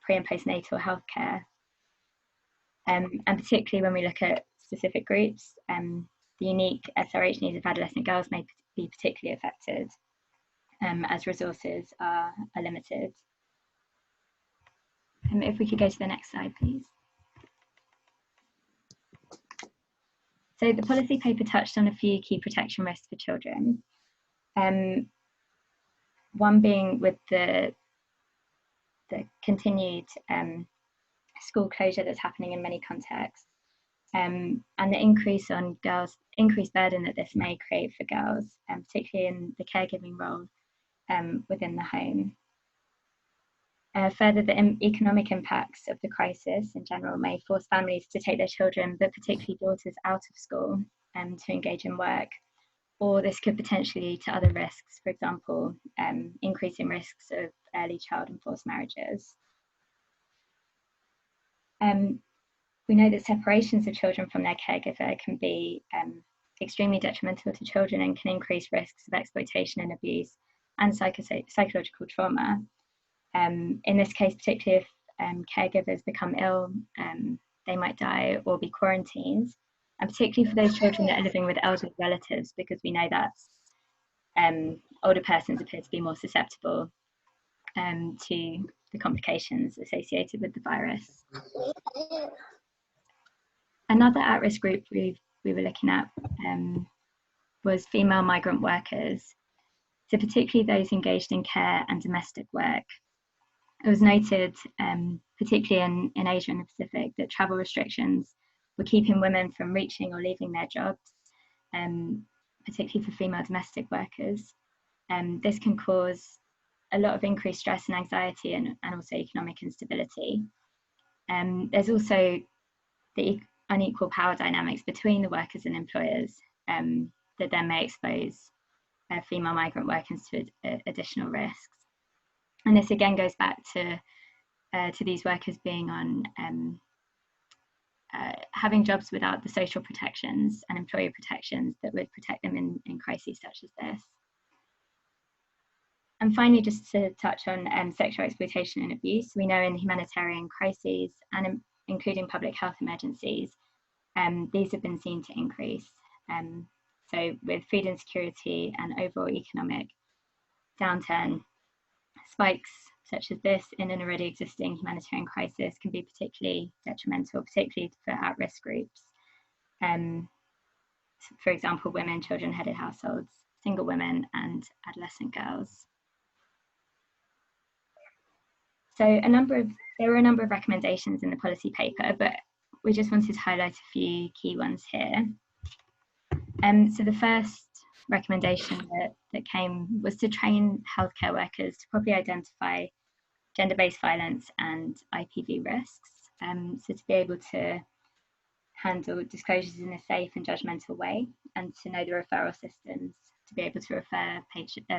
pre and postnatal health care. And particularly when we look at specific groups, the unique SRH needs of adolescent girls may be particularly affected as resources are limited. If we could go to the next slide, please. So the policy paper touched on a few key protection risks for children. One being with the continued school closure that's happening in many contexts, and the increased burden that this may create for girls, particularly in the caregiving role within the home. Further, the economic impacts of the crisis in general may force families to take their children, but particularly daughters, out of school to engage in work, or this could potentially lead to other risks, for example, increasing risks of early child and forced marriages. We know that separations of children from their caregiver can be extremely detrimental to children and can increase risks of exploitation and abuse and psychological trauma. In this case, particularly if caregivers become ill, they might die or be quarantined, and particularly for those children that are living with elderly relatives, because we know that older persons appear to be more susceptible to the complications associated with the virus. Another at-risk group we were looking at was female migrant workers, so particularly those engaged in care and domestic work. It was noted, particularly in Asia and the Pacific, that travel restrictions were keeping women from reaching or leaving their jobs, particularly for female domestic workers. This can cause a lot of increased stress and anxiety and also economic instability. There's also the unequal power dynamics between the workers and employers that then may expose female migrant workers to additional risks. And this again goes back to these workers being on having jobs without the social protections and employer protections that would protect them in crises such as this. And finally, just to touch on sexual exploitation and abuse, we know in humanitarian crises and including public health emergencies, these have been seen to increase. So with food insecurity and overall economic downturn, spikes such as this in an already existing humanitarian crisis can be particularly detrimental, particularly for at-risk groups. For example, women, children-headed households, single women, and adolescent girls. So there were a number of recommendations in the policy paper, but we just wanted to highlight a few key ones here. So the first recommendation that came was to train healthcare workers to properly identify gender-based violence and IPV risks. So to be able to handle disclosures in a safe and judgmental way, and to know the referral systems to be able to refer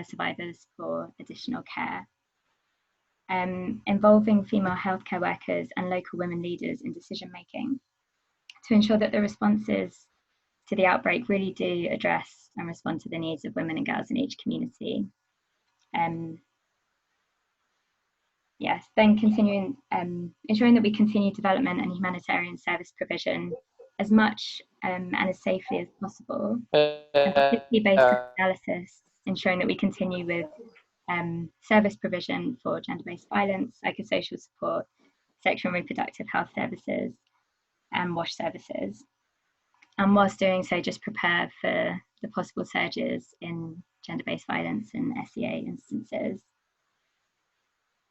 survivors for additional care. Involving female healthcare workers and local women leaders in decision making to ensure that the responses to the outbreak really do address and respond to the needs of women and girls in each community. Yes, then continuing, ensuring that we continue development and humanitarian service provision as much and as safely as possible, and particularly based on analysis, ensuring that we continue with service provision for gender-based violence, psychosocial support, sexual and reproductive health services, and WASH services. And whilst doing so, just prepare for the possible surges in gender-based violence and SEA instances.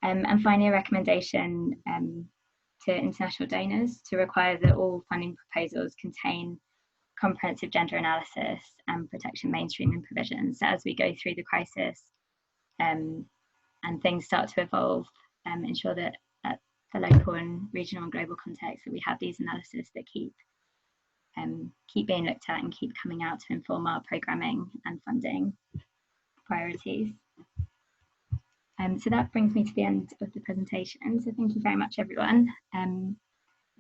And finally, a recommendation to international donors to require that all funding proposals contain comprehensive gender analysis and protection mainstreaming provisions. So as we go through the crisis and things start to evolve, ensure that at the local and regional and global context that we have these analyses that keep being looked at and keep coming out to inform our programming and funding priorities. So that brings me to the end of the presentation. So thank you very much, everyone. And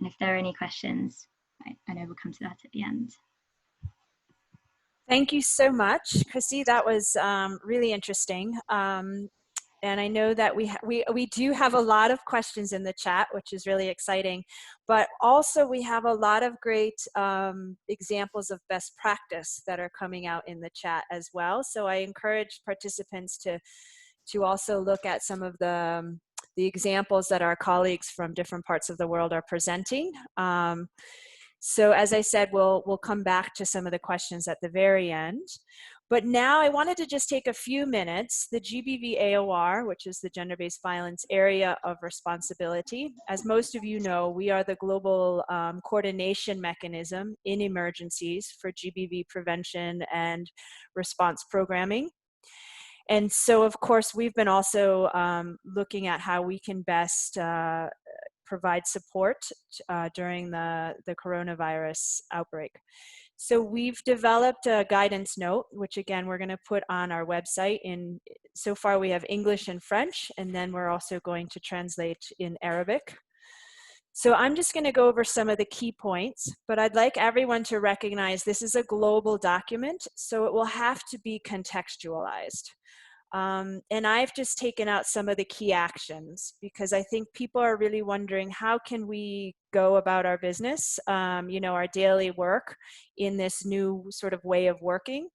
if there are any questions, I know we'll come to that at the end. Thank you so much, Christy. That was really interesting. And I know that we do have a lot of questions in the chat, which is really exciting. But also we have a lot of great examples of best practice that are coming out in the chat as well. So I encourage participants to also look at some of the examples that our colleagues from different parts of the world are presenting. So as I said, we'll come back to some of the questions at the very end. But now I wanted to just take a few minutes. The GBV AoR, which is the Gender-Based Violence Area of Responsibility. As most of you know, we are the global coordination mechanism in emergencies for GBV prevention and response programming. And so, of course, we've been also looking at how we can best provide support during the coronavirus outbreak. So we've developed a guidance note, which again, we're going to put on our website. So far we have English and French, and then we're also going to translate in Arabic. So I'm just going to go over some of the key points, but I'd like everyone to recognize this is a global document, so it will have to be contextualized. And I've just taken out some of the key actions because I think people are really wondering how can we go about our business, you know, our daily work in this new sort of way of working.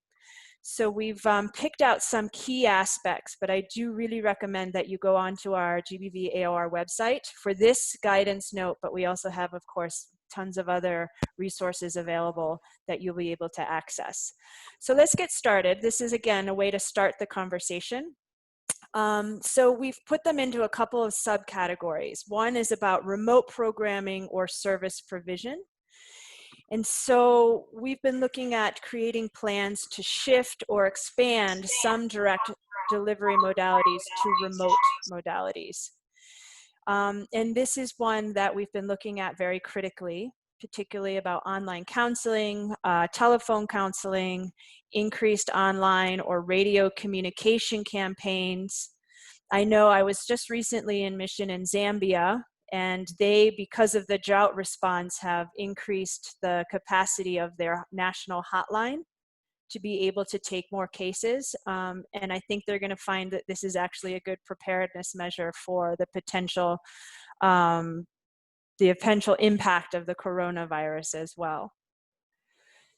So we've picked out some key aspects, but I do really recommend that you go onto our GBV AoR website for this guidance note, but we also have, of course, tons of other resources available that you'll be able to access. So let's get started. This is, again, a way to start the conversation. So we've put them into a couple of subcategories. One is about remote programming or service provision. And so we've been looking at creating plans to shift or expand some direct delivery modalities to remote modalities. And this is one that we've been looking at very critically, particularly about online counseling, telephone counseling, increased online or radio communication campaigns. I know I was just recently in mission in Zambia, and they, because of the drought response, have increased the capacity of their national hotline to be able to take more cases. And I think they're going to find that this is actually a good preparedness measure for the potential impact of the coronavirus as well.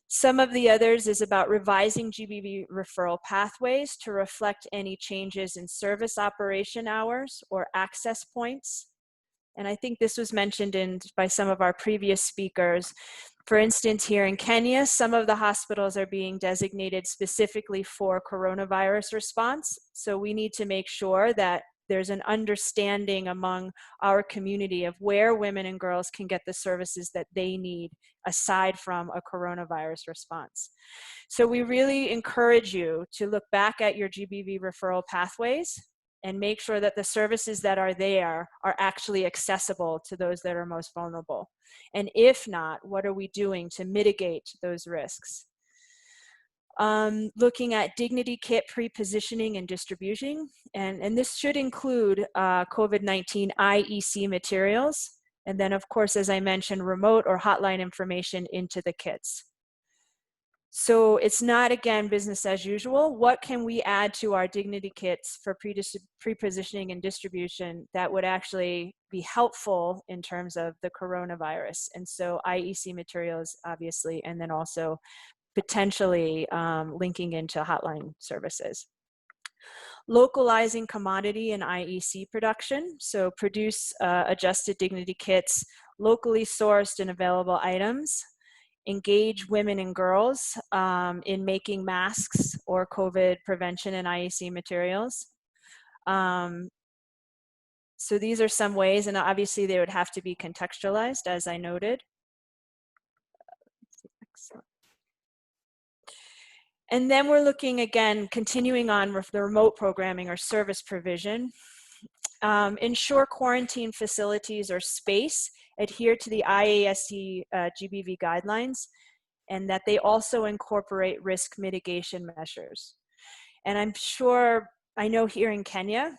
Some of the others is about revising GBV referral pathways to reflect any changes in service operation hours or access points. And I think this was mentioned by some of our previous speakers. For instance, here in Kenya, some of the hospitals are being designated specifically for coronavirus response. So we need to make sure that there's an understanding among our community of where women and girls can get the services that they need aside from a coronavirus response. So we really encourage you to look back at your GBV referral pathways and make sure that the services that are there are actually accessible to those that are most vulnerable. And if not, what are we doing to mitigate those risks? Looking at dignity kit pre-positioning and distribution, and this should include COVID-19 IEC materials, and then of course, as I mentioned, remote or hotline information into the kits. So it's not, again, business as usual. What can we add to our dignity kits for pre-positioning and distribution that would actually be helpful in terms of the coronavirus? And so IEC materials, obviously, and then also potentially linking into hotline services. Localizing commodity and IEC production. So produce adjusted dignity kits, locally sourced and available items. Engage women and girls in making masks or COVID prevention and IEC materials. So these are some ways, and obviously they would have to be contextualized, as I noted. Excellent. And then we're looking again, continuing on with the remote programming or service provision. Ensure quarantine facilities or space adhere to the IASC GBV guidelines, and that they also incorporate risk mitigation measures. And I'm sure, I know here in Kenya,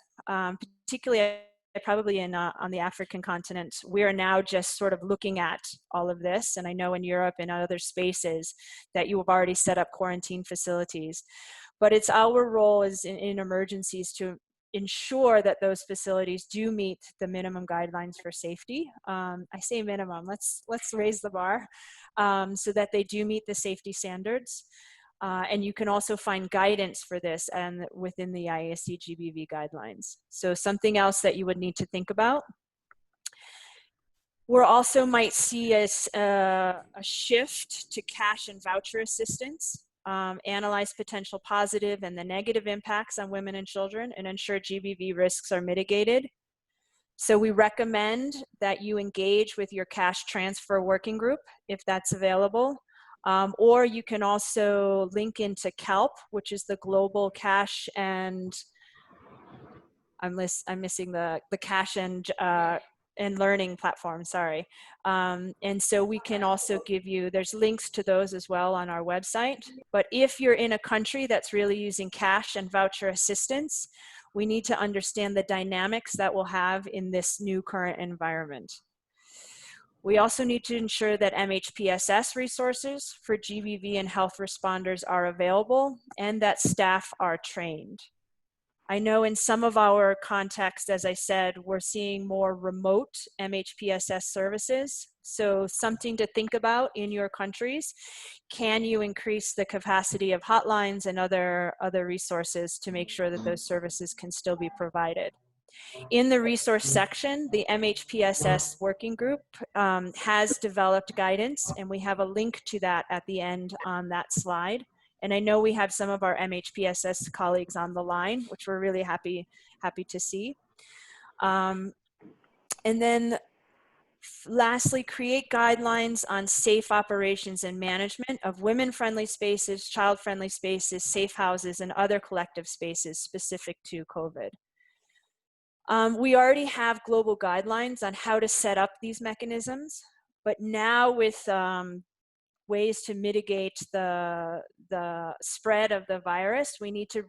particularly probably on the African continent, we are now just sort of looking at all of this. And I know in Europe and other spaces that you have already set up quarantine facilities. But it's our role as in emergencies to ensure that those facilities do meet the minimum guidelines for safety. I say minimum, let's raise the bar so that they do meet the safety standards. And you can also find guidance for this and within the IASC GBV guidelines. So something else that you would need to think about. We also might see a shift to cash and voucher assistance. Analyze potential positive and the negative impacts on women and children, and ensure GBV risks are mitigated. So we recommend that you engage with your cash transfer working group if that's available. Or you can also link into CALP, which is the Global Cash and, I'm missing the cash and learning platform, sorry. And so we can also give you, there's links to those as well on our website. But if you're in a country that's really using cash and voucher assistance, we need to understand the dynamics that we'll have in this new current environment. We also need to ensure that MHPSS resources for GBV and health responders are available and that staff are trained. I know in some of our contexts, as I said, we're seeing more remote MHPSS services. So something to think about in your countries. Can you increase the capacity of hotlines and other resources to make sure that those services can still be provided? In the resource section, the MHPSS working group has developed guidance, and we have a link to that at the end on that slide. And I know we have some of our MHPSS colleagues on the line, which we're really happy to see. And then lastly, create guidelines on safe operations and management of women-friendly spaces, child-friendly spaces, safe houses, and other collective spaces specific to COVID. We already have global guidelines on how to set up these mechanisms, but now with ways to mitigate the spread of the virus, we need to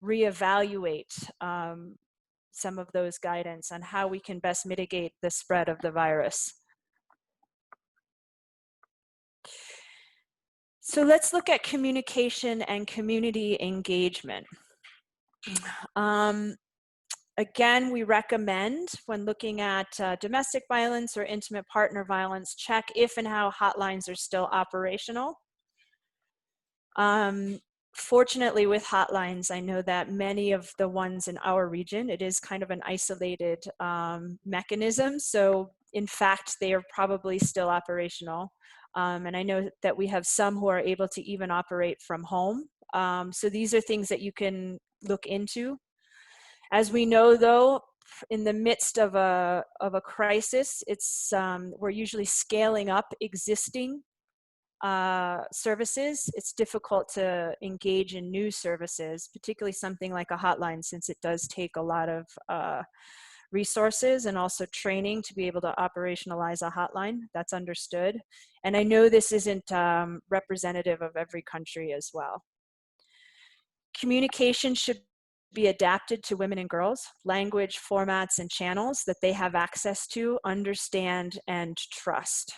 reevaluate some of those guidance on how we can best mitigate the spread of the virus. So let's look at communication and community engagement. Again, we recommend when looking at domestic violence or intimate partner violence, check if and how hotlines are still operational. Fortunately, with hotlines, I know that many of the ones in our region, it is kind of an isolated mechanism. So in fact, they are probably still operational. And I know that we have some who are able to even operate from home. So these are things that you can look into. As we know, though, in the midst of a crisis, it's we're usually scaling up existing services. It's difficult to engage in new services, particularly something like a hotline, since it does take a lot of resources and also training to be able to operationalize a hotline. That's understood. And I know this isn't representative of every country as well. Communication should be adapted to women and girls, language, formats, and channels that they have access to, understand, and trust.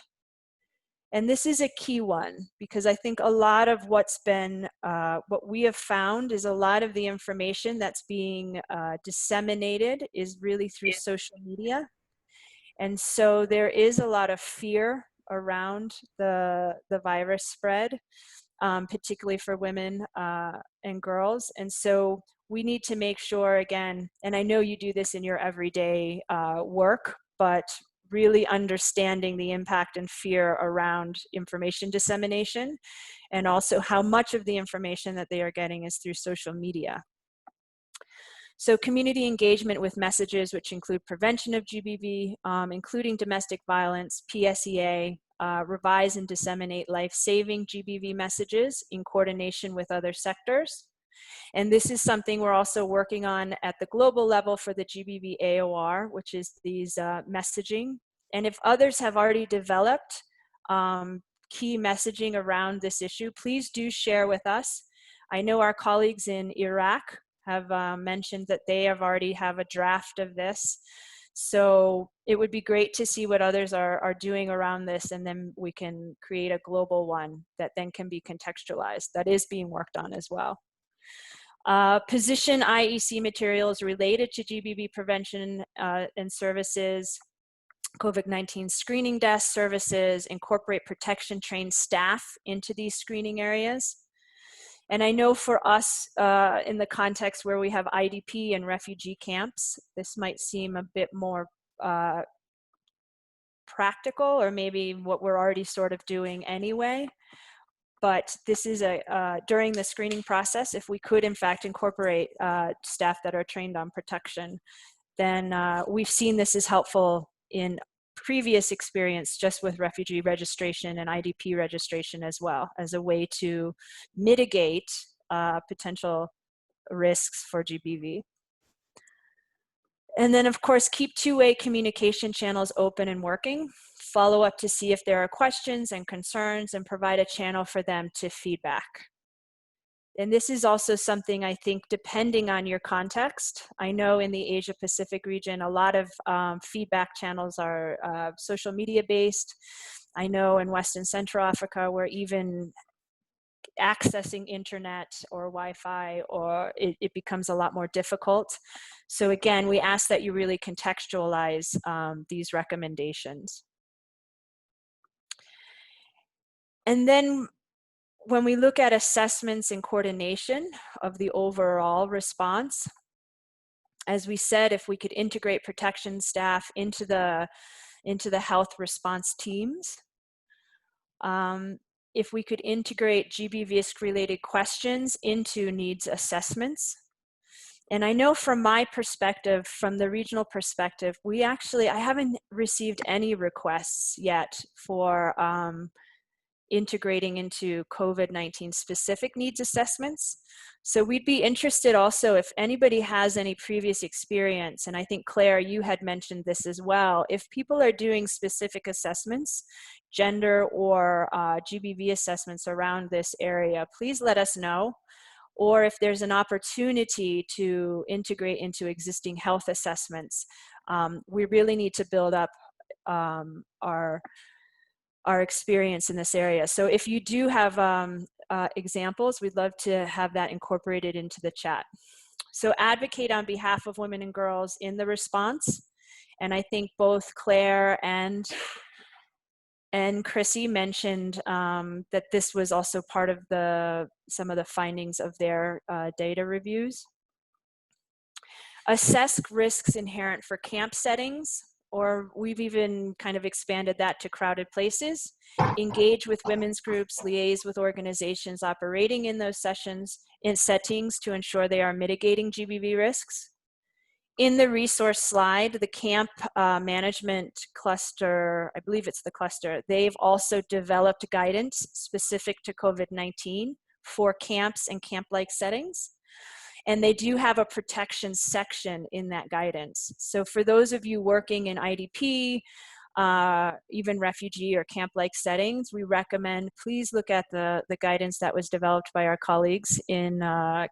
And this is a key one, because I think a lot of what's been, what we have found is a lot of the information that's being disseminated is really through social media. And so there is a lot of fear around the virus spread, particularly for women and girls. And so we need to make sure, again, and I know you do this in your everyday work, but really understanding the impact and fear around information dissemination, and also how much of the information that they are getting is through social media. So community engagement with messages which include prevention of GBV, including domestic violence, PSEA, revise and disseminate life-saving GBV messages in coordination with other sectors. And this is something we're also working on at the global level for the GBV AoR, which is these messaging. And if others have already developed key messaging around this issue, please do share with us. I know our colleagues in Iraq have mentioned that they have already have a draft of this. So it would be great to see what others are doing around this, and then we can create a global one that then can be contextualized. That is being worked on as well. Position IEC materials related to GBV prevention and services, COVID-19 screening desk services, incorporate protection trained staff into these screening areas. And I know for us in the context where we have IDP and refugee camps, this might seem a bit more practical, or maybe what we're already sort of doing anyway. But this is during the screening process, if we could in fact incorporate staff that are trained on protection, then we've seen this is helpful in previous experience just with refugee registration and IDP registration as well, as a way to mitigate potential risks for GBV. And then of course, keep two-way communication channels open and working. Follow up to see if there are questions and concerns, and provide a channel for them to feedback. And this is also something I think, depending on your context. I know in the Asia Pacific region, a lot of feedback channels are social media based. I know in West and Central Africa, where even accessing internet or Wi-Fi, or it becomes a lot more difficult. So again, we ask that you really contextualize these recommendations. And then when we look at assessments and coordination of the overall response, as we said, if we could integrate protection staff into the health response teams, if we could integrate GBV related questions into needs assessments. And I know from my perspective, from the regional perspective, I haven't received any requests yet for integrating into COVID-19 specific needs assessments. So we'd be interested also if anybody has any previous experience, and I think Claire, you had mentioned this as well, if people are doing specific assessments, gender or GBV assessments around this area, please let us know. Or if there's an opportunity to integrate into existing health assessments, we really need to build up our our experience in this area. So if you do have examples, we'd love to have that incorporated into the chat. So advocate on behalf of women and girls in the response. And I think both Claire and Chrissy mentioned that this was also part of some of the findings of their data reviews. Assess risks inherent for camp settings, or we've even kind of expanded that to crowded places. Engage with women's groups, liaise with organizations operating in those settings to ensure they are mitigating GBV risks. In the resource slide, the camp management cluster, I believe it's the cluster, they've also developed guidance specific to COVID-19 for camps and camp-like settings. And they do have a protection section in that guidance. So for those of you working in IDP, even refugee or camp-like settings, we recommend please look at the guidance that was developed by our colleagues in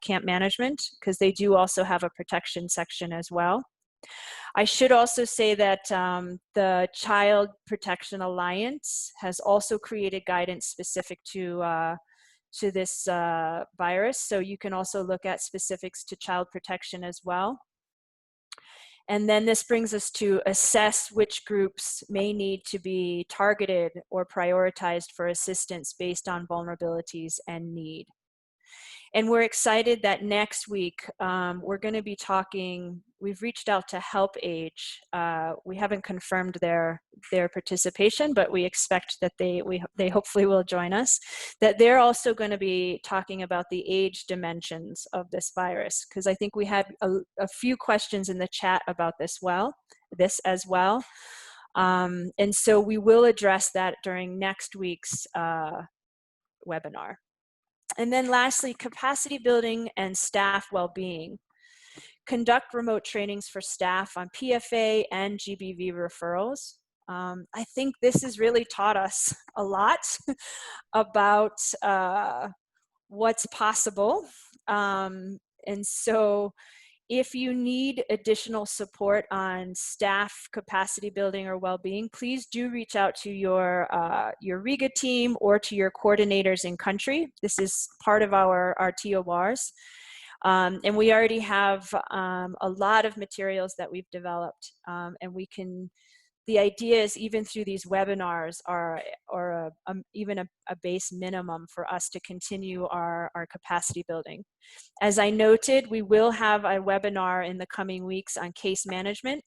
camp management, because they do also have a protection section as well. I should also say that the Child Protection Alliance has also created guidance specific to this virus. So you can also look at specifics to child protection as well. And then this brings us to assess which groups may need to be targeted or prioritized for assistance based on vulnerabilities and need. And we're excited that next week we're going to be talking, we've reached out to HelpAge. We haven't confirmed their participation, but we expect that they hopefully will join us, that they're also going to be talking about the age dimensions of this virus, because I think we had a few questions in the chat about this as well. And so we will address that during next week's webinar. And then lastly, capacity building and staff well-being. Conduct remote trainings for staff on PFA and GBV referrals. I think this has really taught us a lot about what's possible. And so if you need additional support on staff capacity building or well-being, please do reach out to your Riga team or to your coordinators in country. This is part of our TORs. And we already have a lot of materials that we've developed, and we can, the idea is even through these webinars or even a base minimum for us to continue our capacity building. As I noted, we will have a webinar in the coming weeks on case management.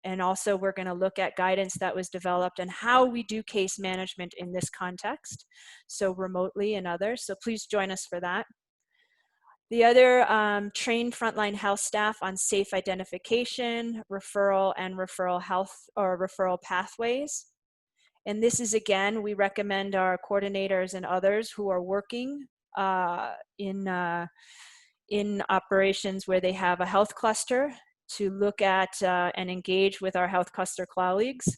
And also we're going to look at guidance that was developed and how we do case management in this context, so remotely and others. So please join us for that. The other, trained frontline health staff on safe identification, referral, and referral health or referral pathways. And this is, again, we recommend our coordinators and others who are working in operations where they have a health cluster to look at and engage with our health cluster colleagues.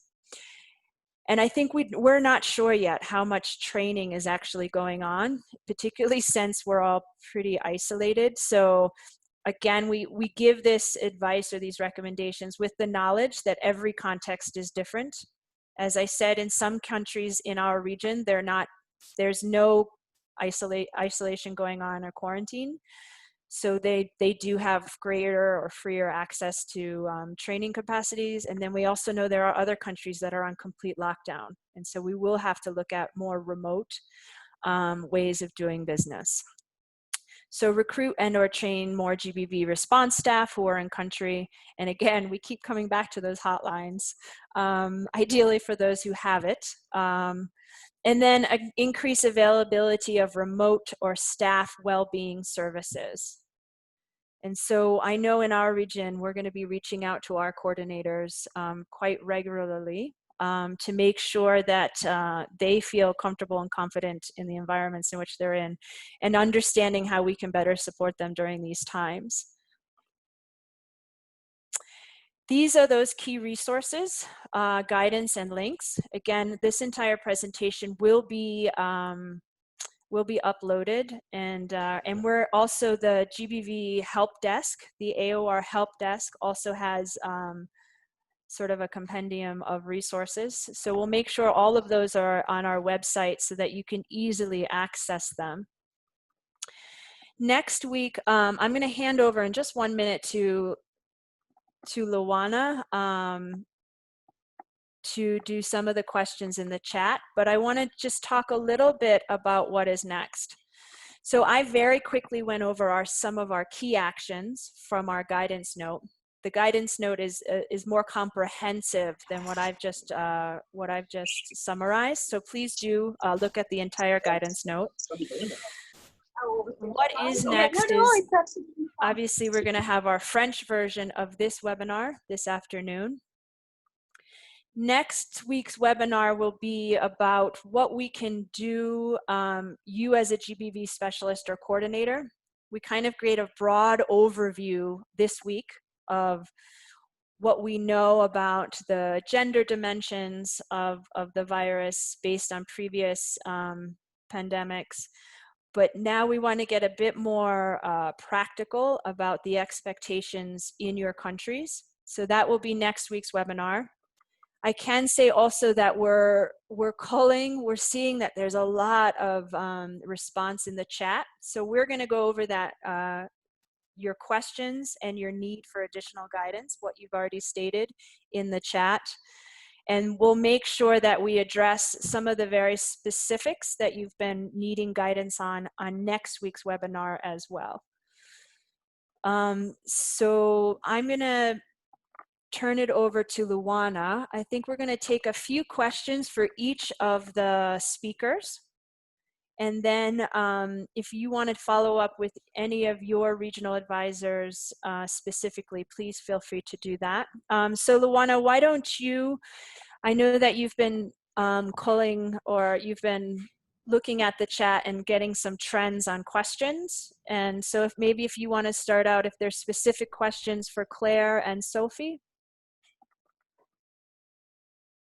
And I think we're not sure yet how much training is actually going on, particularly since we're all pretty isolated. So again, we give this advice or these recommendations with the knowledge that every context is different. As I said, in some countries in our region, there's no isolation going on or quarantine. So they do have greater or freer access to training capacities. And then we also know there are other countries that are on complete lockdown. And so we will have to look at more remote ways of doing business. So recruit and or train more GBV response staff who are in country. And again, we keep coming back to those hotlines, ideally for those who have it. And then increase availability of remote or staff well-being services. And so I know in our region, we're going to be reaching out to our coordinators quite regularly to make sure that they feel comfortable and confident in the environments in which they're in, and understanding how we can better support them during these times. These are those key resources, guidance and links. Again, this entire presentation will be uploaded, and we're also the GBV help desk. The AoR help desk also has sort of a compendium of resources. So we'll make sure all of those are on our website so that you can easily access them. Next week, I'm going to hand over in just 1 minute to Luana to do some of the questions in the chat, but I want to just talk a little bit about what is next. So I very quickly went over some of our key actions from our guidance note. The guidance note is more comprehensive than what I've just summarized. So please do look at the entire guidance note. What is next is, obviously, we're going to have our French version of this webinar this afternoon. Next week's webinar will be about what we can do, you as a GBV specialist or coordinator. We kind of create a broad overview this week of what we know about the gender dimensions of the virus based on previous pandemics. But now we want to get a bit more practical about the expectations in your countries. So that will be next week's webinar. I can say also that we're seeing that there's a lot of response in the chat. So we're going to go over that, your questions and your need for additional guidance, what you've already stated in the chat. And we'll make sure that we address some of the very specifics that you've been needing guidance on next week's webinar as well. So I'm going to turn it over to Luana. I think we're going to take a few questions for each of the speakers. And then if you want to follow up with any of your regional advisors specifically, please feel free to do that. So Luana, why don't you, I know that you've been culling, or you've been looking at the chat and getting some trends on questions. And so if you want to start out, if there's specific questions for Claire and Sophie.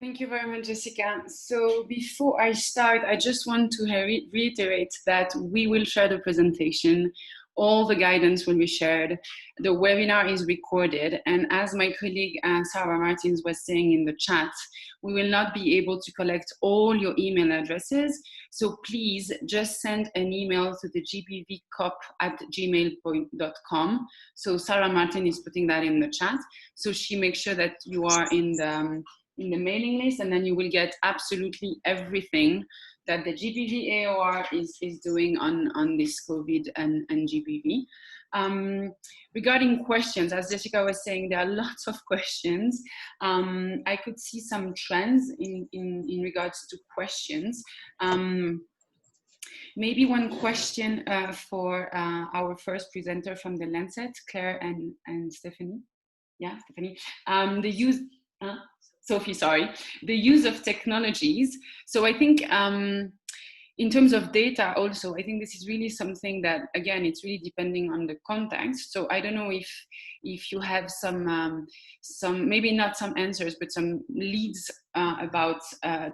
Thank you very much, Jessica. So before I start, I just want to reiterate that we will share the presentation. All the guidance will be shared. The webinar is recorded. And as my colleague Sarah Martins was saying in the chat, we will not be able to collect all your email addresses. So please just send an email to the gbvcop@gmail.com. So Sarah Martin is putting that in the chat. So she makes sure that you are in the mailing list, and then you will get absolutely everything that the GBV AoR is doing on this COVID and GBV. Regarding questions, as Jessica was saying, there are lots of questions. I could see some trends in regards to questions. Maybe one question for our first presenter from the Lancet, Claire and Stephanie. Yeah, Stephanie. Sophie, sorry. The use of technologies. So I think in terms of data also, I think this is really something that, again, it's really depending on the context. So I don't know if you have some maybe not some answers, but some leads about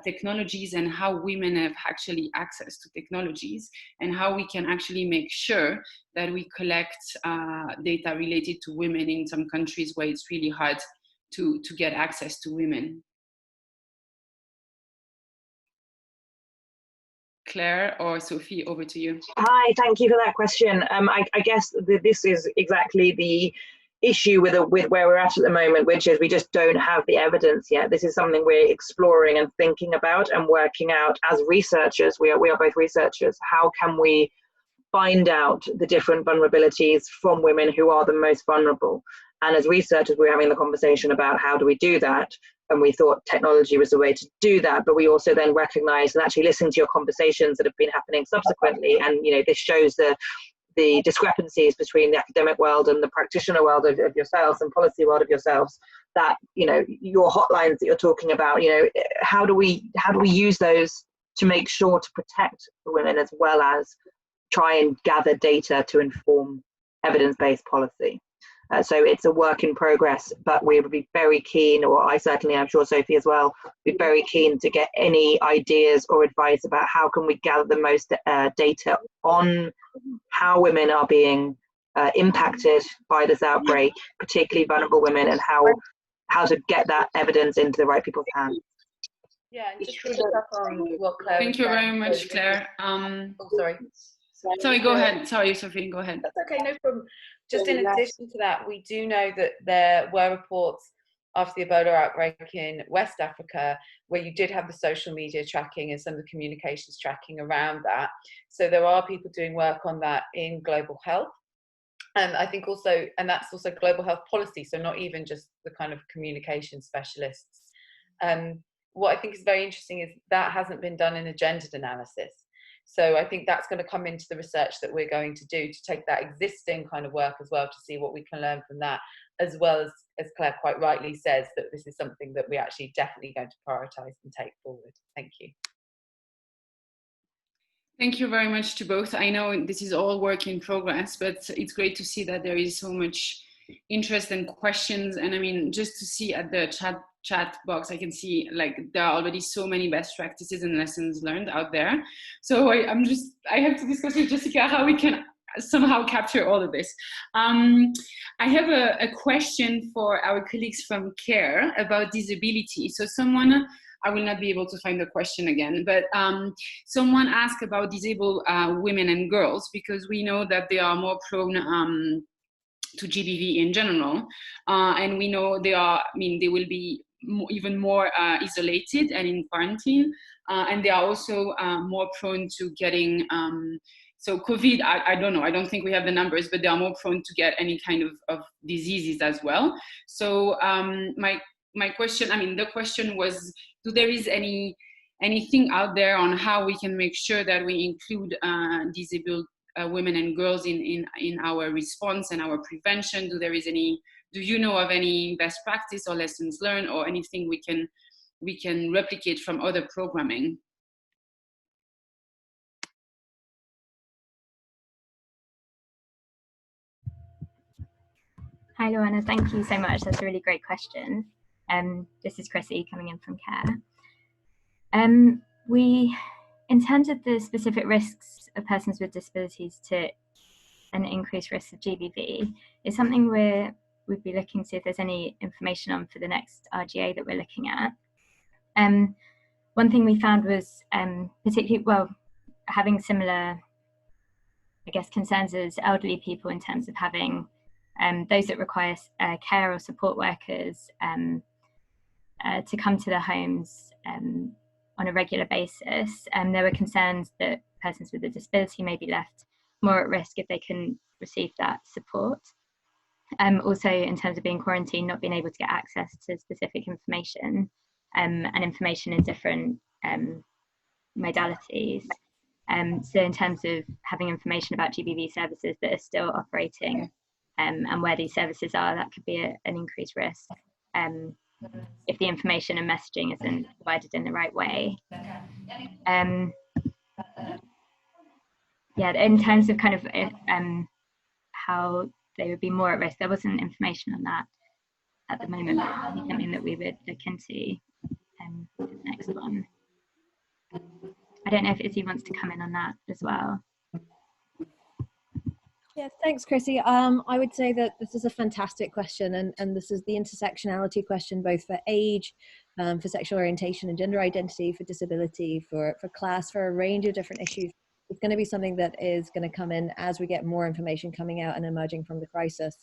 technologies and how women have actually access to technologies, and how we can actually make sure that we collect data related to women in some countries where it's really hard to get access to women. Claire or Sophie, over to you. Hi, thank you for that question. I guess this is exactly the issue with where we're at the moment, which is we just don't have the evidence yet. This is something we're exploring and thinking about and working out as researchers. We are both researchers. How can we find out the different vulnerabilities from women who are the most vulnerable? And as researchers, we're having the conversation about how do we do that? And we thought technology was the way to do that. But we also then recognized and actually listened to your conversations that have been happening subsequently. And, you know, this shows the discrepancies between the academic world and the practitioner world of yourselves and policy world of yourselves, that, you know, your hotlines that you're talking about, you know, how do we use those to make sure to protect the women, as well as try and gather data to inform evidence-based policy? So it's a work in progress, but we would be very keen, or I certainly, I'm sure Sophie as well, be very keen to get any ideas or advice about how can we gather the most data on how women are being impacted by this outbreak, particularly vulnerable women, and how to get that evidence into the right people's hands. Yeah, and just to pick up on what Claire Thank was you saying, very much, Claire. oh, sorry. Sorry, go ahead. Sorry, Sophie, go ahead. That's okay, no problem. Just in addition to that, we do know that there were reports after the Ebola outbreak in West Africa where you did have the social media tracking and some of the communications tracking around that. So there are people doing work on that in global health. And I think also, and that's also global health policy, so not even just the kind of communication specialists. What I think is very interesting is that hasn't been done in a gendered analysis. So I think that's going to come into the research that we're going to do to take that existing kind of work as well, to see what we can learn from that, as well as Claire quite rightly says, that this is something that we're actually definitely going to prioritise and take forward. Thank you. Thank you very much to both. I know this is all work in progress, but it's great to see that there is so much interest and questions. And I mean, just to see at the chat box, I can see like there are already so many best practices and lessons learned out there. So I have to discuss with Jessica how we can somehow capture all of this. I have a question for our colleagues from CARE about disability. So someone, I will not be able to find the question again, but someone asked about disabled women and girls, because we know that they are more prone to GBV in general, and we know they will be even more isolated and in quarantine, and they are also more prone to getting, so COVID, I don't know, I don't think we have the numbers, but they are more prone to get any kind of diseases as well. So my question, the question was, do there is anything out there on how we can make sure that we include disabled women and girls in our response and our prevention? Do you know of any best practice or lessons learned or anything we can replicate from other programming? Hi, Luana. Thank you so much. That's a really great question. This is Chrissy coming in from CARE. In terms of the specific risks of persons with disabilities to an increased risk of GBV, is something we'd be looking to see if there's any information on for the next RGA that we're looking at. One thing we found was particularly, having similar, I guess, concerns as elderly people in terms of having those that require care or support workers to come to their homes on a regular basis. There were concerns that persons with a disability may be left more at risk if they can receive that support. Also, in terms of being quarantined, not being able to get access to specific information and information in different modalities. So in terms of having information about GBV services that are still operating and where these services are, that could be an increased risk if the information and messaging isn't provided in the right way. Yeah, in terms of kind of how they would be more at risk, there wasn't information on that at the moment, but it's something that we would look into for the next one. I don't know if Izzy wants to come in on that as well. Yeah, thanks, Chrissy. I would say that this is a fantastic question, and this is the intersectionality question, both for age, for sexual orientation and gender identity, for disability, for class, for a range of different issues. It's going to be something that is going to come in as we get more information coming out and emerging from the crisis.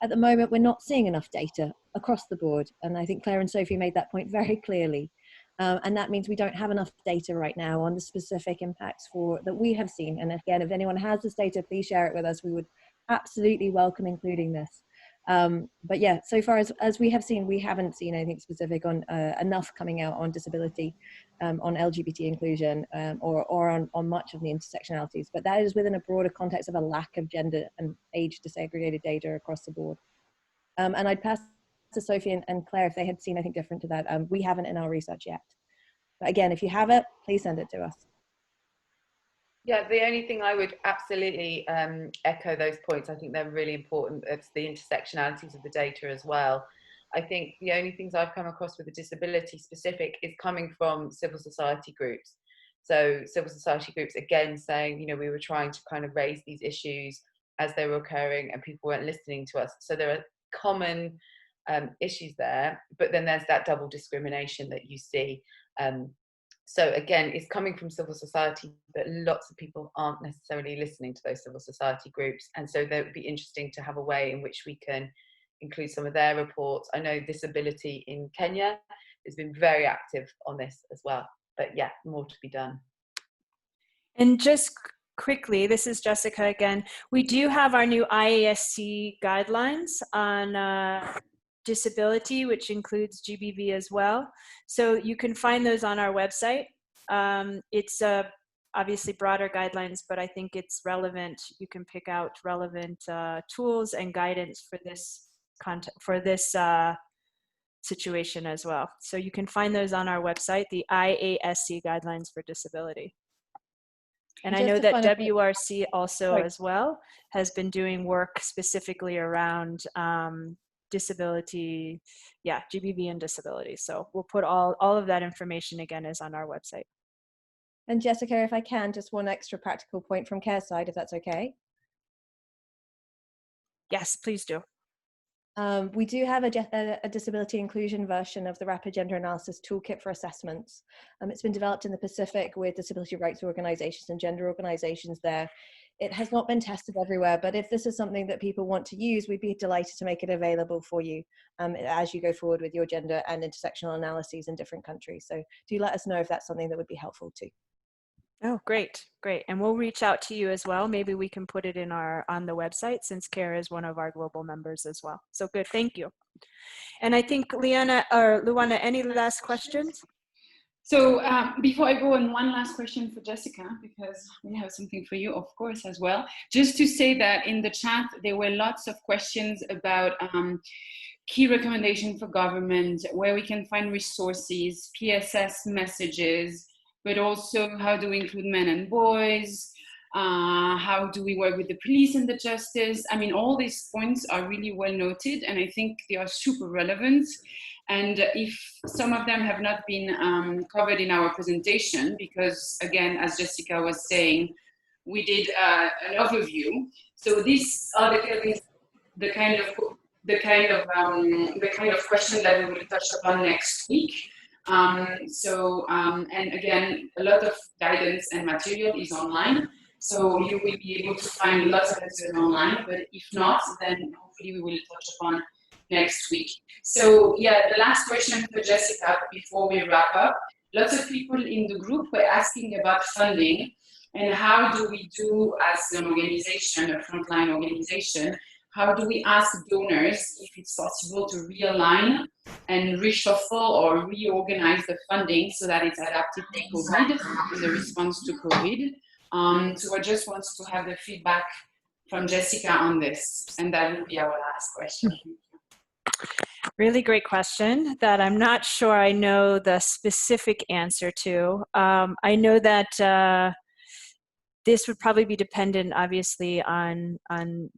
At the moment, we're not seeing enough data across the board, and I think Claire and Sophie made that point very clearly. And that means we don't have enough data right now on the specific impacts that we have seen. And again, if anyone has this data, please share it with us. We would absolutely welcome including this. But yeah, so far as we have seen, we haven't seen anything specific on enough coming out on disability, on LGBT inclusion, or on much of the intersectionalities. But that is within a broader context of a lack of gender and age disaggregated data across the board. And I'd pass to Sophie and Claire if they had seen anything different to that. We haven't in our research yet. But again, if you have it, please send it to us. Yeah, the only thing I would absolutely echo those points. I think they're really important. It's the intersectionalities of the data as well. I think the only things I've come across with the disability specific is coming from civil society groups. So civil society groups, again, saying, you know, we were trying to kind of raise these issues as they were occurring and people weren't listening to us. So there are common issues there, but then there's that double discrimination that you see. So again, it's coming from civil society, but lots of people aren't necessarily listening to those civil society groups. And so that would be interesting to have a way in which we can include some of their reports. I know Disability in Kenya has been very active on this as well, but yeah, more to be done. And just quickly, this is Jessica again. We do have our new IASC guidelines on disability, which includes GBV as well. So you can find those on our website. It's obviously broader guidelines, but I think it's relevant. You can pick out relevant tools and guidance for this situation as well. So you can find those on our website, the IASC guidelines for disability. And I know that WRC also as well has been doing work specifically around disability, yeah, GBV and disability. So we'll put all of that information again is on our website. And Jessica, if I can, just one extra practical point from Care side, if that's okay. Yes, please do. We do have a disability inclusion version of the Rapid Gender Analysis Toolkit for assessments. It's been developed in the Pacific with disability rights organizations and gender organizations there. It has not been tested everywhere, but if this is something that people want to use, we'd be delighted to make it available for you as you go forward with your gender and intersectional analyses in different countries. So do let us know if that's something that would be helpful too. Oh, great, great. And we'll reach out to you as well. Maybe we can put it in on the website, since CARE is one of our global members as well. So good, thank you. And I think Leona or Luana, any last questions? So before I go on, one last question for Jessica, because we have something for you, of course, as well. Just to say that in the chat, there were lots of questions about key recommendations for government, where we can find resources, PSS messages, but also how do we include men and boys? How do we work with the police and the justice? I mean, all these points are really well noted, and I think they are super relevant. And if some of them have not been covered in our presentation, because again, as Jessica was saying, we did an overview. So these are the kind of question that we will touch upon next week. And again, a lot of guidance and material is online. So you will be able to find lots of answers online, but if not, then hopefully we will touch upon next week. So yeah, the last question for Jessica before we wrap up. Lots of people in the group were asking about funding and how do we do as an organization, a frontline organization, how do we ask donors if it's possible to realign and reshuffle or reorganize the funding so that it's adapted to COVID, in the response to COVID. So I just want to have the feedback from Jessica on this, and that will be our last question. Really great question that I'm not sure I know the specific answer to. I know that this would probably be dependent, obviously, on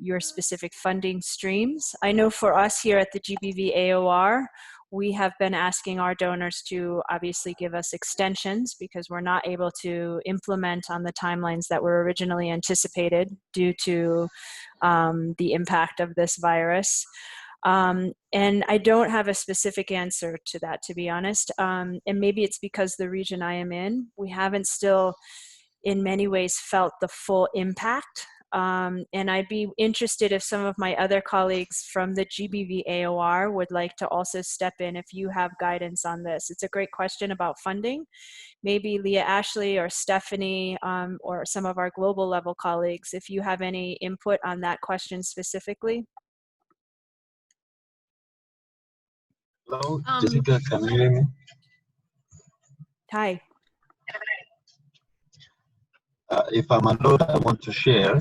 your specific funding streams. I know for us here at the GBV AoR, we have been asking our donors to obviously give us extensions because we're not able to implement on the timelines that were originally anticipated due to the impact of this virus. And I don't have a specific answer to that, to be honest. And maybe it's because the region I am in, we haven't still in many ways felt the full impact. And I'd be interested if some of my other colleagues from the GBV AoR would like to also step in if you have guidance on this. It's a great question about funding. Maybe Leah Ashley or Stephanie or some of our global level colleagues, if you have any input on that question specifically. Hello, Jessica, can you hear me? Hi. If I'm allowed, I want to share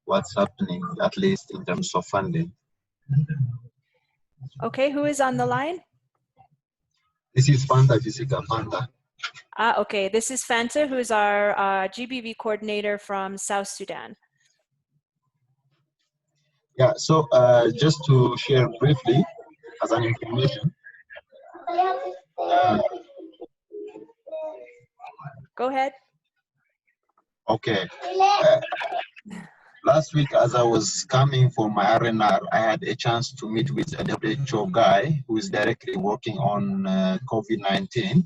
what's happening, at least in terms of funding. Okay, who is on the line? This is Fanta, Jessica, Fanta. Okay, this is Fanta, who is our GBV coordinator from South Sudan. Yeah, so just to share briefly as an information. Go ahead. Okay. Last week, as I was coming for my R&R, I had a chance to meet with a WHO guy who is directly working on COVID-19.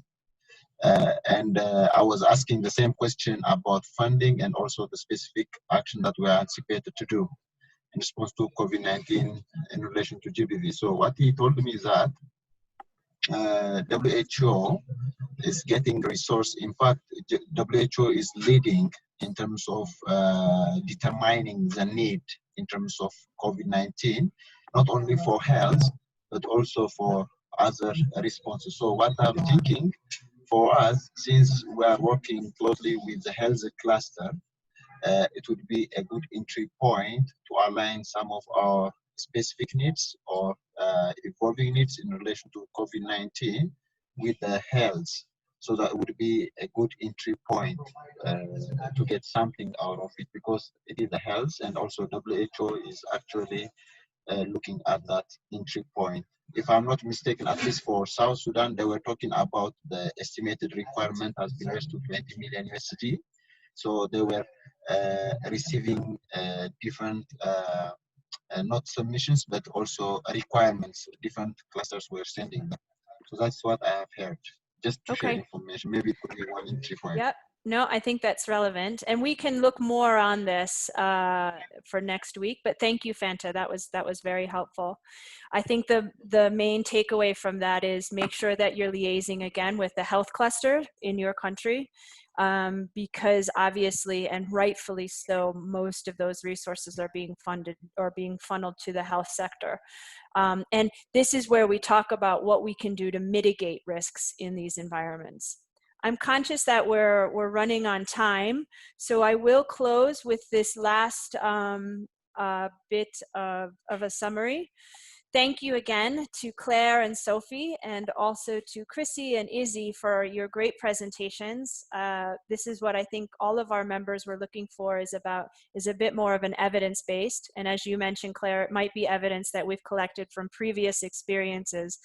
I was asking the same question about funding and also the specific action that we are anticipated to do in response to COVID-19 in relation to GBV. So what he told me is that WHO is getting resource. In fact, WHO is leading in terms of determining the need in terms of COVID-19, not only for health, but also for other responses. So what I'm thinking for us, since we are working closely with the health cluster, it would be a good entry point to align some of our specific needs or evolving needs in relation to COVID-19 with the health. So that would be a good entry point to get something out of it, because it is the health, and also WHO is actually looking at that entry point. If I'm not mistaken, at least for South Sudan, they were talking about the estimated requirement has been raised to 20 million USD. So they were receiving different, not submissions, but also requirements. Different clusters were sending them. So that's what I have heard. Just to share information. Maybe it could be one entry point. Yep. No, I think that's relevant, and we can look more on this for next week. But thank you, Fanta. That was very helpful. I think the main takeaway from that is make sure that you're liaising again with the health cluster in your country, because obviously and rightfully so, most of those resources are being funded or being funneled to the health sector. And this is where we talk about what we can do to mitigate risks in these environments. I'm conscious that we're running on time, so I will close with this last bit of a summary. Thank you again to Claire and Sophie, and also to Chrissy and Izzy for your great presentations. This is what I think all of our members were looking for, is a bit more of an evidence-based. And as you mentioned, Claire, it might be evidence that we've collected from previous experiences,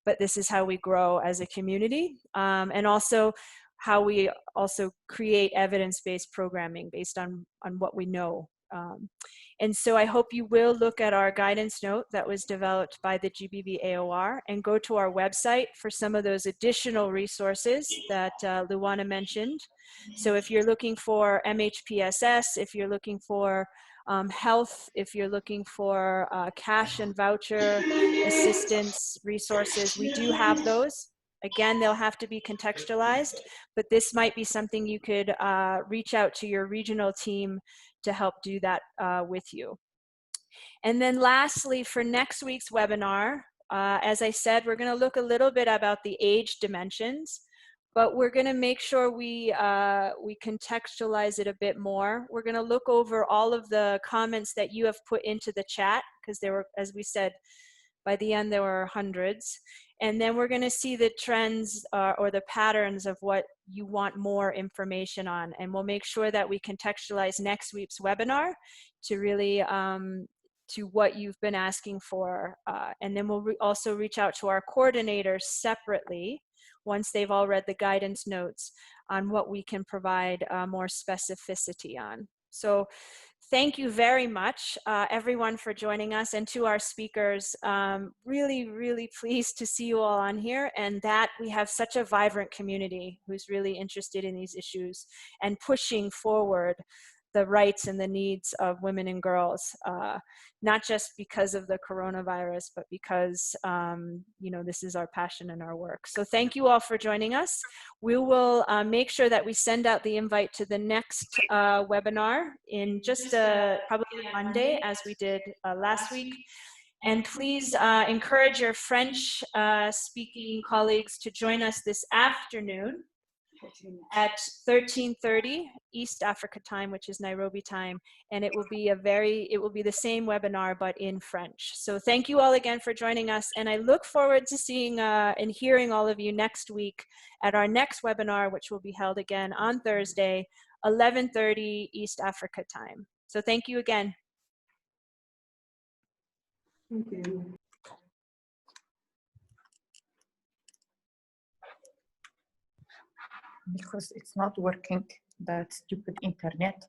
but this is how we grow as a community, and also how we also create evidence-based programming based on what we know. And so I hope you will look at our guidance note that was developed by the GBV AoR and go to our website for some of those additional resources that Luana mentioned. So if you're looking for MHPSS, if you're looking for health, if you're looking for cash and voucher assistance resources, we do have those. Again, they'll have to be contextualized, but this might be something you could reach out to your regional team to help do that with you. And then lastly, for next week's webinar, as I said, we're going to look a little bit about the age dimensions, but we're going to make sure we contextualize it a bit more. We're going to look over all of the comments that you have put into the chat, because there were, as we said, by the end there were hundreds. And then we're going to see the trends or the patterns of what you want more information on. And we'll make sure that we contextualize next week's webinar to really to what you've been asking for. And then we'll also reach out to our coordinators separately once they've all read the guidance notes on what we can provide more specificity on. So thank you very much, everyone, for joining us, and to our speakers. Really, really pleased to see you all on here, and that we have such a vibrant community who's really interested in these issues and pushing forward the rights and the needs of women and girls, not just because of the coronavirus, but because you know, this is our passion and our work. So thank you all for joining us. We will make sure that we send out the invite to the next webinar in just probably Monday, as we did last week. And please encourage your French speaking colleagues to join us this afternoon at 13:30 East Africa time, which is Nairobi time, and it will be the same webinar but in French. So thank you all again for joining us, and I look forward to seeing and hearing all of you next week at our next webinar, which will be held again on Thursday, 11:30 East Africa time. So thank you again. Thank you. Because it's not working, that stupid internet.